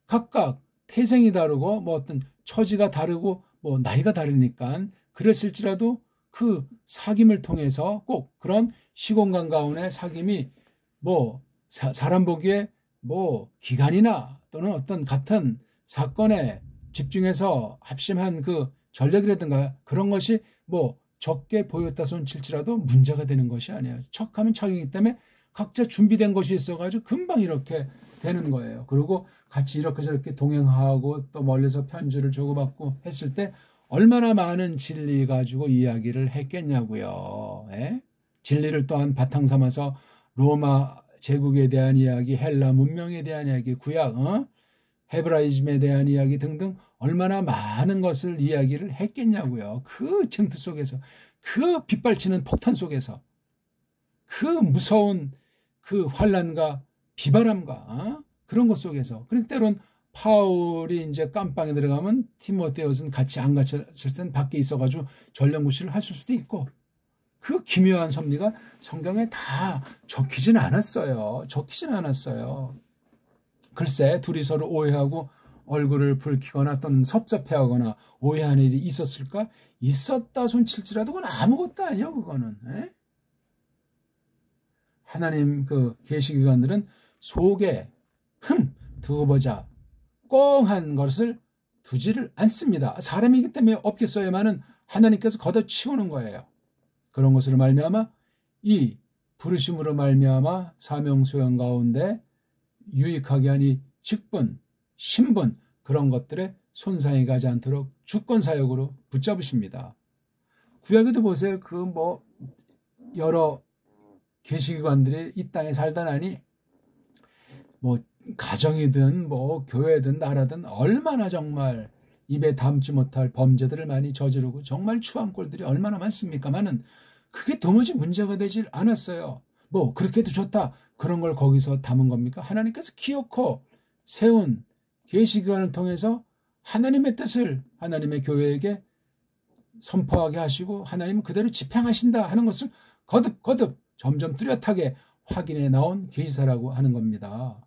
Speaker 1: 각각 태생이 다르고 뭐 어떤 처지가 다르고 뭐 나이가 다르니까 그랬을지라도 그 사귐을 통해서 꼭 그런 시공간 가운데 사귐이 뭐 사람 보기에 뭐 기간이나 또는 어떤 같은 사건에 집중해서 합심한 그 전력이라든가 그런 것이 뭐 적게 보였다 손칠지라도 문제가 되는 것이 아니에요. 척하면 척이기 때문에 각자 준비된 것이 있어가지고 금방 이렇게 되는 거예요. 그리고 같이 이렇게 저렇게 동행하고 또 멀리서 편지를 주고받고 했을 때 얼마나 많은 진리 가지고 이야기를 했겠냐고요. 진리를 또한 바탕 삼아서 로마 제국에 대한 이야기, 헬라 문명에 대한 이야기, 구약, 헤브라이즘에 대한 이야기 등등 얼마나 많은 것을 이야기를 했겠냐고요. 그 쟁투 속에서, 그 빗발치는 폭탄 속에서, 그 무서운 그 환란과 비바람과 그런 것 속에서. 그러니까 때론 파울이 이제 깜빵에 들어가면 티모테우스는 같이 안 갇혔을 때는 밖에 있어가지고 전령구실을 하실 수도 있고 그 기묘한 섭리가 성경에 다 적히진 않았어요. 글쎄 둘이 서로 오해하고 얼굴을 붉히거나 또는 섭섭해하거나 오해하는 일이 있었을까? 있었다 손칠지라도 그건 아무것도 아니에요. 그거는. 하나님 그 계시기관들은 속에 두고 보자 꽁한 것을 두지를 않습니다. 사람이기 때문에 없겠어야만은 하나님께서 걷어치우는 거예요. 그런 것으로 말미암아 이 부르심으로 말미암아 사명 수행 가운데 유익하게 하니 직분, 신분 그런 것들에 손상이 가지 않도록 주권 사역으로 붙잡으십니다. 구약에도 보세요. 그 뭐 여러 계시기관들이 이 땅에 살다 나니 뭐 가정이든 뭐 교회든 나라든 얼마나 정말 입에 담지 못할 범죄들을 많이 저지르고 정말 추한 꼴들이 얼마나 많습니까마는 그게 도무지 문제가 되질 않았어요. 뭐 그렇게도 좋다 그런 걸 거기서 담은 겁니까? 하나님께서 기어코 세운 계시기관을 통해서 하나님의 뜻을 하나님의 교회에게 선포하게 하시고 하나님은 그대로 집행하신다 하는 것을 거듭 점점 뚜렷하게 확인해 나온 계시사라고 하는 겁니다.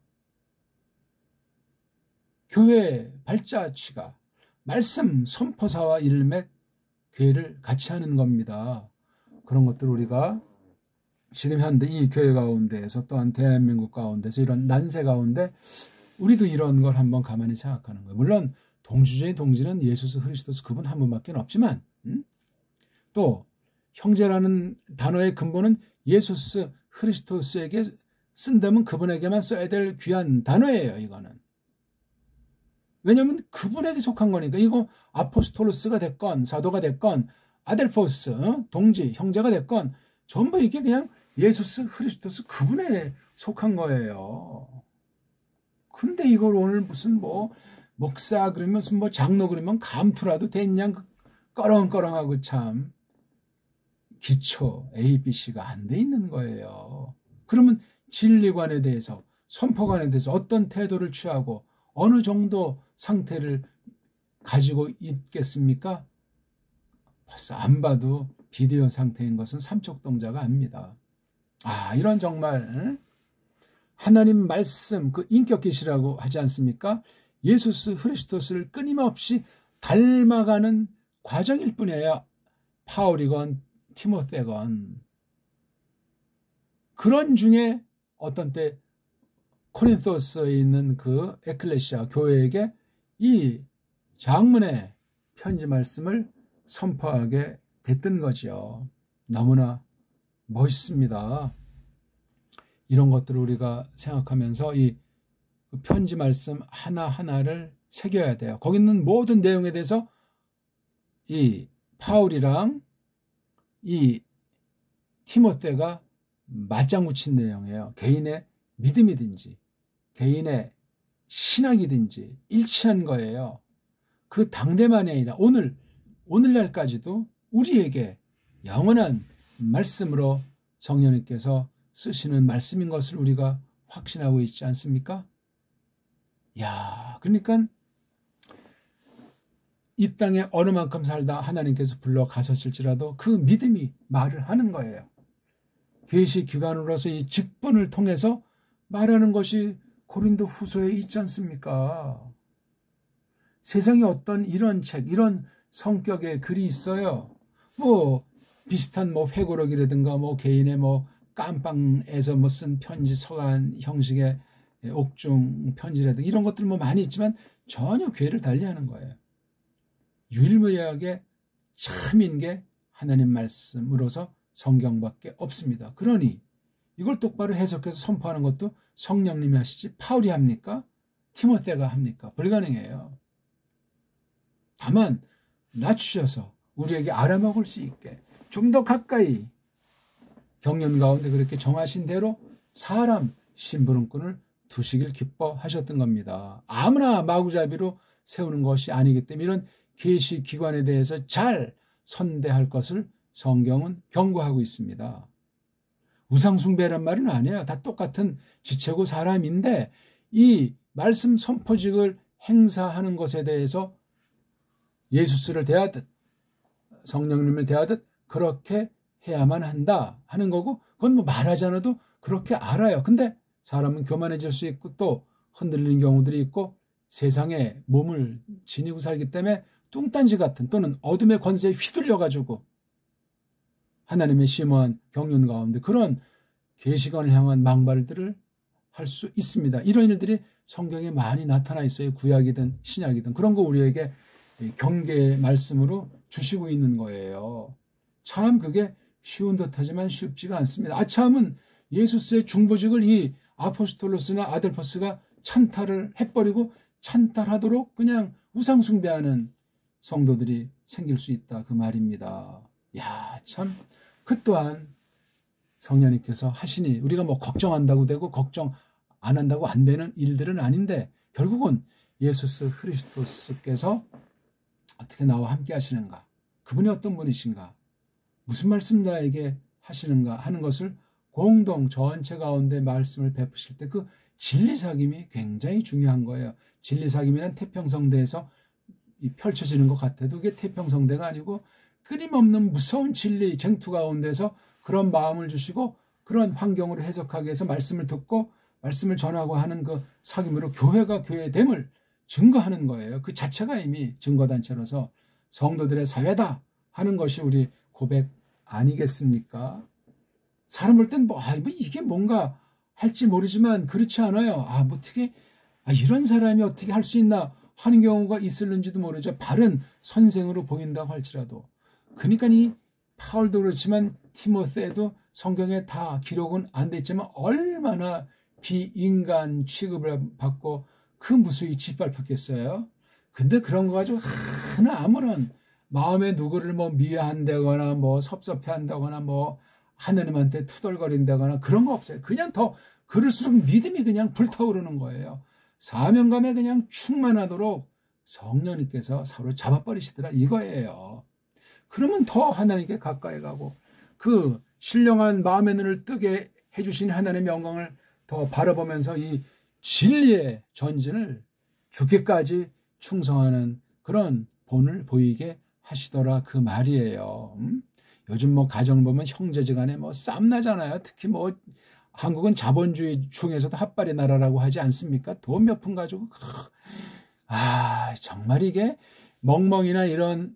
Speaker 1: 교회의 발자취가 말씀 선포사와 일맥 교회를 같이 하는 겁니다. 그런 것들을 우리가 지금 현대 이 교회 가운데에서 또한 대한민국 가운데서 이런 난세 가운데 우리도 이런 걸 한번 가만히 생각하는 거예요. 물론 동주제의 동지는 예수 그리스도 그분 한 분밖에 없지만 또 형제라는 단어의 근본은 예수 그리스도에게 쓴다면 그분에게만 써야 될 귀한 단어예요. 이거는 왜냐하면 그분에게 속한 거니까. 이거 아포스톨로스가 됐건 사도가 됐건 아델포스 동지 형제가 됐건 전부 이게 그냥 예수스 그리스도스 그분에 속한 거예요. 근데 이걸 오늘 무슨 뭐 목사 그러면 무슨 뭐 장로 그러면 감투라도 됐냐 꺼렁꺼렁하고 참 기초 ABC가 안 돼 있는 거예요. 그러면 진리관에 대해서 선포관에 대해서 어떤 태도를 취하고 어느 정도 상태를 가지고 있겠습니까? 벌써 안 봐도 비디오 상태인 것은 삼척동자가 압니다. 이런 정말 하나님 말씀 그 인격 계시라고 하지 않습니까? 예수스 그리스도스를 끊임없이 닮아가는 과정일 뿐이에요. 파울이건 티모테건. 그런 중에 어떤 때 코린토스에 있는 그 에클레시아 교회에게 이 장문의 편지 말씀을 선포하게 됐던 거지요. 너무나 멋있습니다. 이런 것들을 우리가 생각하면서 이 편지 말씀 하나하나를 새겨야 돼요. 거기 있는 모든 내용에 대해서 이 파울이랑 이 티모테가 맞장구 친 내용이에요. 개인의 믿음이든지 개인의 신학이든지 일치한 거예요. 그 당대만이 아니라 오늘날까지도 우리에게 영원한 말씀으로 성령님께서 쓰시는 말씀인 것을 우리가 확신하고 있지 않습니까? 그러니까 이 땅에 어느 만큼 살다 하나님께서 불러가셨을지라도 그 믿음이 말을 하는 거예요. 계시 기관으로서 이 직분을 통해서 말하는 것이 고린도 후서에 있지 않습니까? 세상에 어떤 이런 책, 이런 성격의 글이 있어요. 뭐 비슷한 뭐 회고록이라든가 뭐 개인의 뭐 깜빵에서 뭐 쓴 편지, 서간 형식의 옥중 편지라든가 이런 것들 뭐 많이 있지만 전혀 괴를 달리하는 거예요. 유일무이하게 참인 게 하나님 말씀으로서 성경밖에 없습니다. 그러니 이걸 똑바로 해석해서 선포하는 것도 성령님이 하시지 파울이 합니까? 티모테가 합니까? 불가능해요. 다만 낮추셔서 우리에게 알아먹을 수 있게 좀 더 가까이 경륜 가운데 그렇게 정하신 대로 사람 심부름꾼을 두시길 기뻐하셨던 겁니다. 아무나 마구잡이로 세우는 것이 아니기 때문에 이런 계시 기관에 대해서 잘 선대할 것을 성경은 경고하고 있습니다. 우상숭배란 말은 아니에요. 다 똑같은 지체고 사람인데 이 말씀 선포직을 행사하는 것에 대해서 예수스를 대하듯 성령님을 대하듯 그렇게 해야만 한다 하는 거고 그건 뭐 말하지 않아도 그렇게 알아요. 근데 사람은 교만해질 수 있고 또 흔들리는 경우들이 있고 세상에 몸을 지니고 살기 때문에 뚱딴지 같은 또는 어둠의 권세에 휘둘려가지고 하나님의 심오한 경륜 가운데 그런 계시관을 향한 망발들을 할 수 있습니다. 이런 일들이 성경에 많이 나타나 있어요. 구약이든 신약이든 그런 거 우리에게 경계의 말씀으로 주시고 있는 거예요. 참 그게 쉬운 듯하지만 쉽지가 않습니다. 참은 예수스의 중보직을 이 아포스톨로스나 아델포스가 찬탈을 해버리고 찬탈하도록 그냥 우상숭배하는 성도들이 생길 수 있다 그 말입니다. 참 그 또한 성령님께서 하시니 우리가 뭐 걱정한다고 되고 걱정 안 한다고 안 되는 일들은 아닌데 결국은 예수스 그리스도스께서 어떻게 나와 함께 하시는가, 그분이 어떤 분이신가, 무슨 말씀 나에게 하시는가 하는 것을 공동 전체 가운데 말씀을 베푸실 때 그 진리사김이 굉장히 중요한 거예요. 진리사김이란 태평성대에서 펼쳐지는 것 같아도 그게 태평성대가 아니고 끊임없는 무서운 진리 쟁투 가운데서 그런 마음을 주시고 그런 환경으로 해석하기 위해서 말씀을 듣고 말씀을 전하고 하는 그 사귐으로 교회가 교회됨을 증거하는 거예요. 그 자체가 이미 증거단체로서 성도들의 사회다 하는 것이 우리 고백 아니겠습니까? 사람 볼 땐 뭐 이게 뭔가 할지 모르지만 그렇지 않아요. 뭐 어떻게 이런 사람이 어떻게 할 수 있나 하는 경우가 있을는지도 모르죠. 바른 선생으로 보인다고 할지라도. 그러니까 이 파울도 그렇지만 티모테도 성경에 다 기록은 안 돼 있지만 얼마나 비인간 취급을 받고 그 무수히 짓밟혔겠어요. 근데 그런 거 가지고 하나 아무런 마음에 누구를 뭐 미워한다거나 뭐 섭섭해한다거나 뭐 하느님한테 투덜거린다거나 그런 거 없어요. 그냥 더 그럴수록 믿음이 그냥 불타오르는 거예요. 사명감에 그냥 충만하도록 성령님께서 서로 잡아버리시더라 이거예요. 그러면 더 하나님께 가까이 가고 그 신령한 마음의 눈을 뜨게 해주신 하나님의 영광을 더 바라보면서 이 진리의 전진을 죽기까지 충성하는 그런 본을 보이게 하시더라 그 말이에요. 요즘 뭐 가정 보면 형제지간에 뭐 싸움 나잖아요. 특히 뭐 한국은 자본주의 중에서도 핫발의 나라라고 하지 않습니까? 돈 몇 푼 가지고 정말 이게 멍멍이나 이런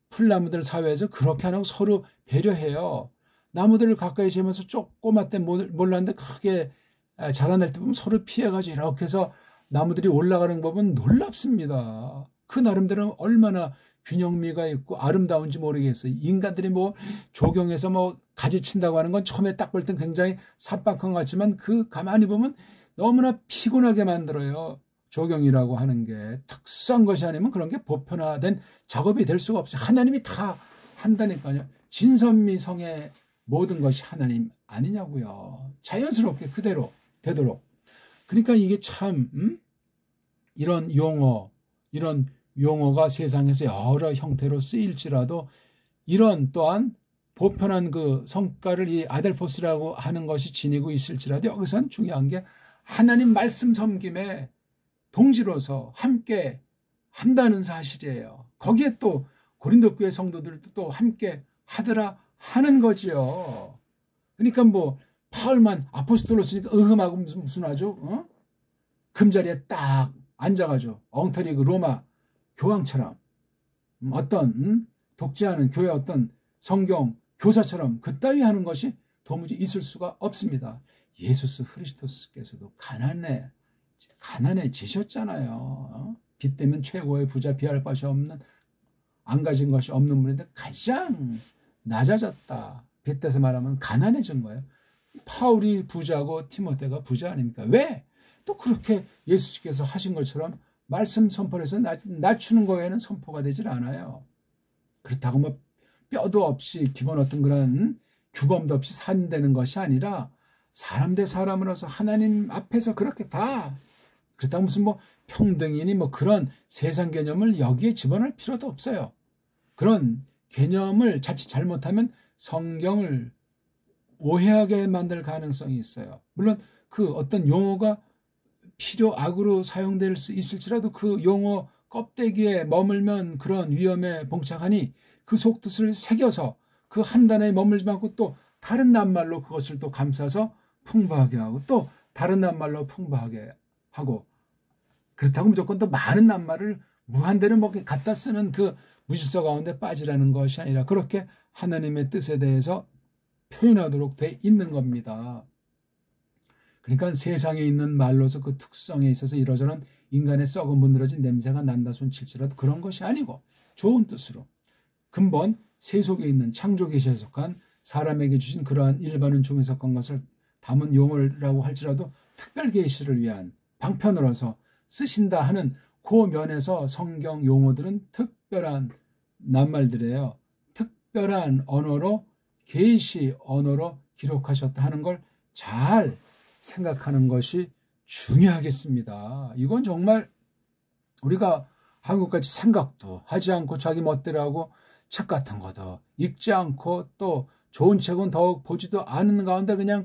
Speaker 1: 풀나무들 사회에서 그렇게 안 하고 서로 배려해요. 나무들을 가까이 재면서 조그맣 때 몰랐는데 크게 자라날 때 보면 서로 피해가지고 이렇게 해서 나무들이 올라가는 법은 놀랍습니다. 그 나름대로 얼마나 균형미가 있고 아름다운지 모르겠어요. 인간들이 뭐 조경에서 뭐 가지친다고 하는 건 처음에 딱 볼 땐 굉장히 삽박한 것 같지만 그 가만히 보면 너무나 피곤하게 만들어요. 조경이라고 하는 게 특수한 것이 아니면 그런 게 보편화된 작업이 될 수가 없어요. 하나님이 다 한다니까요. 진선미성의 모든 것이 하나님 아니냐고요. 자연스럽게 그대로 되도록. 그러니까 이게 참 이런 용어가 세상에서 여러 형태로 쓰일지라도 이런 또한 보편한 그 성과를 이 아델포스라고 하는 것이 지니고 있을지라도 여기서는 중요한 게 하나님 말씀 섬김에 동지로서 함께 한다는 사실이에요. 거기에 또 고린도 교회 성도들도 또 함께 하더라 하는 거지요. 그러니까 뭐 파울만 아포스톨로스니까 하고 무슨 아주 금자리에 딱 앉아가지고 엉터리 그 로마 교황처럼 어떤 독재하는 교회 어떤 성경 교사처럼 그따위 하는 것이 도무지 있을 수가 없습니다. 예수스 그리스도스께서도 가난해지셨잖아요. 빚 때문에 최고의 부자 비할 것이 없는 안 가진 것이 없는 분인데 가장 낮아졌다. 빚대서 말하면 가난해진 거예요. 파울이 부자고 티모테가 부자 아닙니까? 왜? 또 그렇게 예수께서 하신 것처럼 말씀 선포를 해서 낮추는 거에는 선포가 되질 않아요. 그렇다고 뭐 뼈도 없이 기본 어떤 그런 규범도 없이 산다는 것이 아니라 사람 대 사람으로서 하나님 앞에서 그렇게 다 그렇다고 무슨 뭐 평등이니 뭐 그런 세상 개념을 여기에 집어넣을 필요도 없어요. 그런 개념을 자칫 잘못하면 성경을 오해하게 만들 가능성이 있어요. 물론 그 어떤 용어가 필요악으로 사용될 수 있을지라도 그 용어 껍데기에 머물면 그런 위험에 봉착하니 그 속뜻을 새겨서 그 한 단어에 머물지 않고 또 다른 낱말로 그것을 또 감싸서 풍부하게 하고 또 다른 낱말로 풍부하게 하고 그렇다고 무조건 또 많은 낱말을 무한대로 뭐 갖다 쓰는 그 무질서 가운데 빠지라는 것이 아니라 그렇게 하나님의 뜻에 대해서 표현하도록 돼 있는 겁니다. 그러니까 세상에 있는 말로서 그 특성에 있어서 이러저런 인간의 썩어 문드러진 냄새가 난다 손칠지라도 그런 것이 아니고 좋은 뜻으로 근본 세속에 있는 창조 계시에 속한 사람에게 주신 그러한 일반은 중에 속한 것을 담은 용어라고 할지라도 특별 계시를 위한 방편으로서 쓰신다 하는 그 면에서 성경 용어들은 특별한 낱말들이에요. 특별한 언어로 계시 언어로 기록하셨다 하는 걸 잘 생각하는 것이 중요하겠습니다. 이건 정말 우리가 한국같이 생각도 하지 않고 자기 멋대로 하고 책 같은 것도 읽지 않고 또 좋은 책은 더욱 보지도 않은 가운데 그냥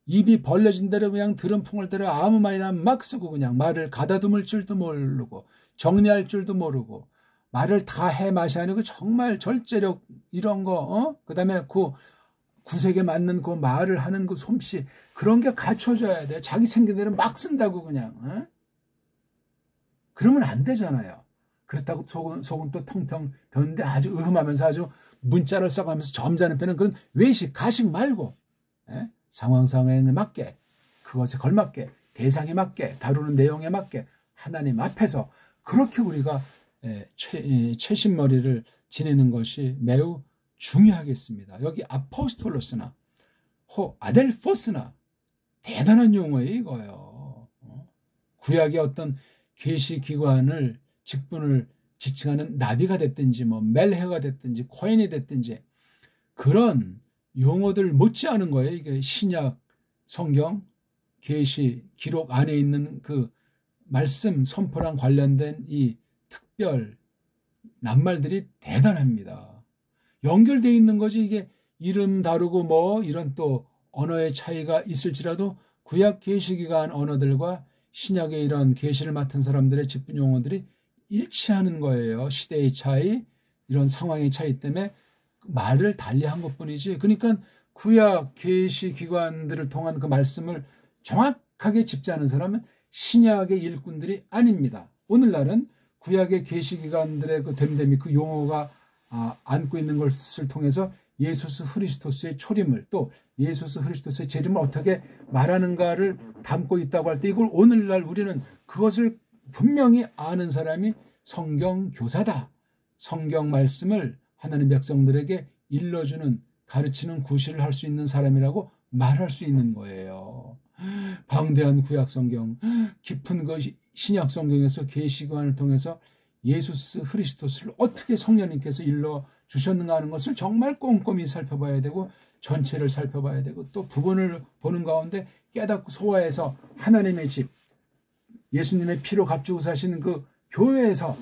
Speaker 1: 입이 벌려진 대로 그냥 들은 풍을 대로 아무 말이나 막 쓰고 그냥 말을 가다듬을 줄도 모르고 정리할 줄도 모르고 말을 다 해 마시 아니고 정말 절제력 이런 거 그다음에 그 구색에 맞는 그 말을 하는 그 솜씨 그런 게 갖춰져야 돼. 자기 생긴 대로 막 쓴다고 그냥 그러면 안 되잖아요. 그렇다고 속은 또 텅텅 변는데 아주 의흠하면서 아주 문자를 써가면서 점잖은 편은 그런 외식 가식 말고 상황에 맞게 그것에 걸맞게 대상에 맞게 다루는 내용에 맞게 하나님 앞에서 그렇게 우리가 최신머리를 지내는 것이 매우 중요하겠습니다. 여기 아포스톨로스나 아델포스나 대단한 용어예요 이거요. 구약의 어떤 계시기관을 직분을 지칭하는 나비가 됐든지 뭐 멜헤가 됐든지 코헨이 됐든지 그런 용어들 못지않은 거예요. 이게 신약 성경 계시 기록 안에 있는 그 말씀 선포랑 관련된 이 특별 낱말들이 대단합니다. 연결되어 있는 거지. 이게 이름 다르고 뭐 이런 또 언어의 차이가 있을지라도 구약 계시기간 언어들과 신약의 이런 계시를 맡은 사람들의 직분 용어들이 일치하는 거예요. 시대의 차이, 이런 상황의 차이 때문에 말을 달리한 것뿐이지. 그러니까 구약 계시 기관들을 통한 그 말씀을 정확하게 짚자는 사람은 신약의 일꾼들이 아닙니다. 오늘날은 구약의 계시 기관들의 그 됨됨이 그 용어가 안고 있는 것을 통해서 예수스 그리스도스의 초림을 또 예수스 그리스도스의 재림을 어떻게 말하는가를 담고 있다고 할 때 이걸 오늘날 우리는 그것을 분명히 아는 사람이 성경 교사다. 성경 말씀을 하나님 백성들에게 일러주는 가르치는 구실을 할 수 있는 사람이라고 말할 수 있는 거예요. 방대한 구약 성경, 깊은 그 신약 성경에서 계시관을 통해서 예수스 그리스도스를 어떻게 성령님께서 일러 주셨는가 하는 것을 정말 꼼꼼히 살펴봐야 되고 전체를 살펴봐야 되고 또 부분을 보는 가운데 깨닫고 소화해서 하나님의 집, 예수님의 피로 값주고 사시는 그 교회에서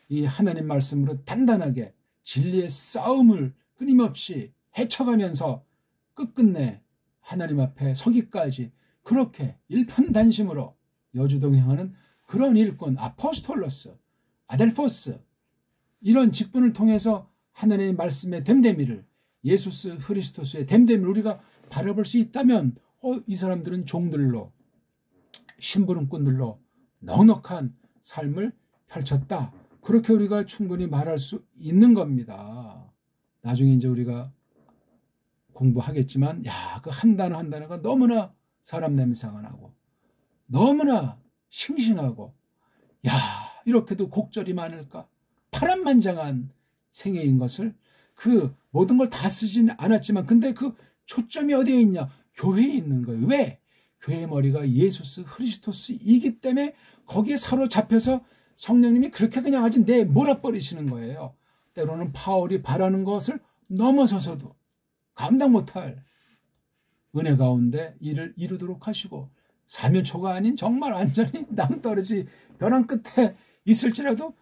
Speaker 1: 이 하나님 말씀으로 단단하게 진리의 싸움을 끊임없이 헤쳐가면서 끝끝내 하나님 앞에 서기까지 그렇게 일편단심으로 여주동행하는 그런 일꾼 아포스톨로스, 아델포스 이런 직분을 통해서 하나님의 말씀의 됨됨이를 예수스 그리스도스의 됨됨이를 우리가 바라볼 수 있다면 이 사람들은 종들로 심부름꾼들로 넉넉한 삶을 펼쳤다. 그렇게 우리가 충분히 말할 수 있는 겁니다. 나중에 이제 우리가 공부하겠지만 그 한 단어 한 단어가 너무나 사람 냄새가 나고 너무나 싱싱하고 이렇게도 곡절이 많을까? 파란만장한 생애인 것을 그 모든 걸 다 쓰지는 않았지만 근데 그 초점이 어디에 있냐? 교회에 있는 거예요. 왜? 교회의 머리가 예수스 그리스도스이기 때문에 거기에 사로잡혀서 성령님이 그렇게 그냥 아주 몰아버리시는 거예요. 때로는 바울이 바라는 것을 넘어서서도 감당 못할 은혜 가운데 이를 이루도록 하시고 사면초가 아닌 정말 완전히 낭떠러지 벼랑 끝에 있을지라도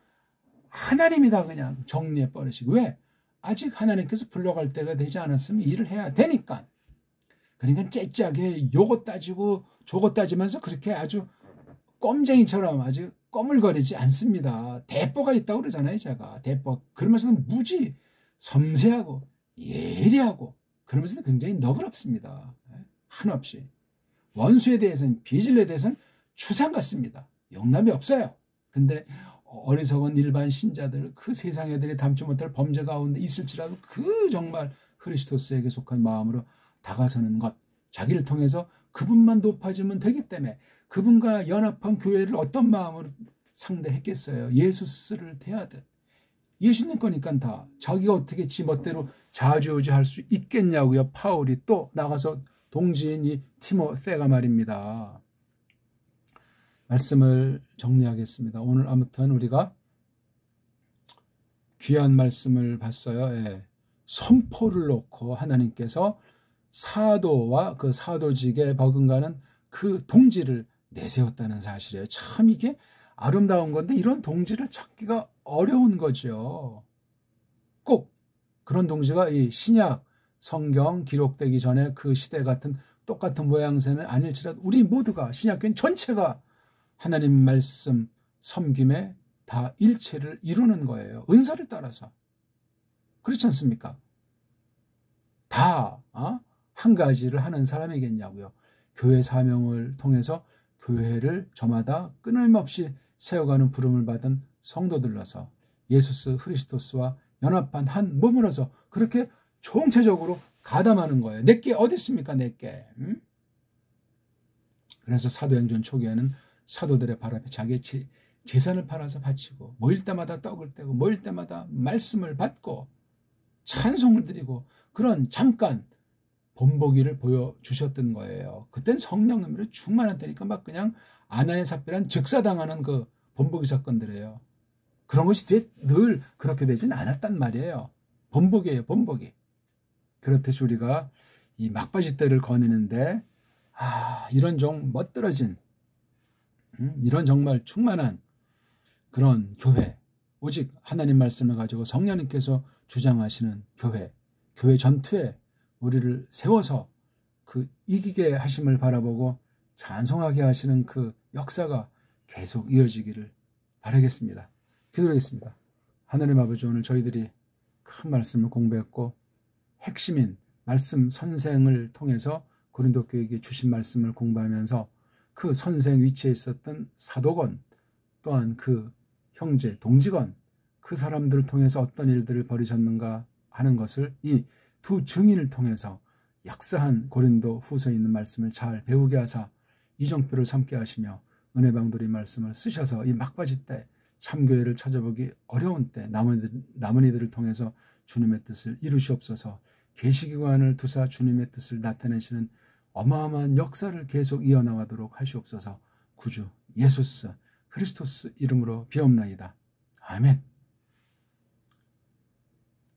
Speaker 1: 하나님이 다 그냥 정리해 버리시고 왜? 아직 하나님께서 불러갈 때가 되지 않았으면 일을 해야 되니까. 그러니까 째째하게 요거 따지고 저거 따지면서 그렇게 아주 껌쟁이처럼 아주 꺼물거리지 않습니다. 대뽀가 있다고 그러잖아요. 제가 대뽀. 그러면서도 무지 섬세하고 예리하고 그러면서도 굉장히 너그럽습니다. 한없이. 원수에 대해서는 비질에 대해서는 추상 같습니다. 용납이 없어요. 근데 어리석은 일반 신자들 그 세상 애들이 담지 못할 범죄 가운데 있을지라도 그 정말 그리스도스에게 속한 마음으로 다가서는 것 자기를 통해서 그분만 높아지면 되기 때문에 그분과 연합한 교회를 어떤 마음으로 상대했겠어요. 예수스를 대하듯 예수님 거니까 다 자기가 어떻게 지 멋대로 좌지우지할 수 있겠냐고요. 파울이 또 나가서 동지인 이 티모테가 말입니다. 말씀을 정리하겠습니다. 오늘 아무튼 우리가 귀한 말씀을 봤어요. 선포를 놓고 하나님께서 사도와 그 사도직에 버금가는 그 동지를 내세웠다는 사실이에요. 참 이게 아름다운 건데 이런 동지를 찾기가 어려운 거죠. 꼭 그런 동지가 이 신약 성경 기록되기 전에 그 시대 같은 똑같은 모양새는 아닐지라도 우리 모두가 신약교인 전체가 하나님 말씀 섬김에 다 일체를 이루는 거예요. 은사를 따라서. 그렇지 않습니까? 다 한 가지를 하는 사람이겠냐고요. 교회 사명을 통해서 교회를 저마다 끊임없이 세워가는 부름을 받은 성도들로서 예수스 그리스도스와 연합한 한 몸으로서 그렇게 총체적으로 가담하는 거예요. 내게 어디 있습니까? 내게. 그래서 사도행전 초기에는 사도들의 발 앞에 자기의 재산을 팔아서 바치고 모일 때마다 떡을 떼고 모일 때마다 말씀을 받고 찬송을 드리고 그런 잠깐 본보기를 보여주셨던 거예요. 그땐 성령님으로 충만한 때니까 막 그냥 아나니아 삽비란 즉사당하는 그 본보기 사건들이에요. 그런 것이 늘 그렇게 되진 않았단 말이에요. 번복이에요, 번복이. 그렇듯이 우리가 이 막바지 때를 거니는데 이런 좀 멋들어진 이런 정말 충만한 그런 교회, 오직 하나님 말씀을 가지고 성령님께서 주장하시는 교회 전투에 우리를 세워서 그 이기게 하심을 바라보고 찬송하게 하시는 그 역사가 계속 이어지기를 바라겠습니다. 기도하겠습니다. 하나님 아버지, 오늘 저희들이 큰 말씀을 공부했고 핵심인 말씀 선생을 통해서 고린도 교회에게 주신 말씀을 공부하면서 그 선생 위치에 있었던 사도건, 또한 그 형제, 동직원, 그 사람들을 통해서 어떤 일들을 벌이셨는가 하는 것을 이 두 증인을 통해서 역사한 고린도 후서에 있는 말씀을 잘 배우게 하사 이정표를 삼게 하시며 은혜방들이 말씀을 쓰셔서 이 막바지 때 참교회를 찾아보기 어려운 때 남은 이들을 통해서 주님의 뜻을 이루시옵소서. 계시기관을 두사 주님의 뜻을 나타내시는 어마어마한 역사를 계속 이어나가도록 하시옵소서. 구주 예수스 그리스도스 이름으로 비옵나이다. 아멘.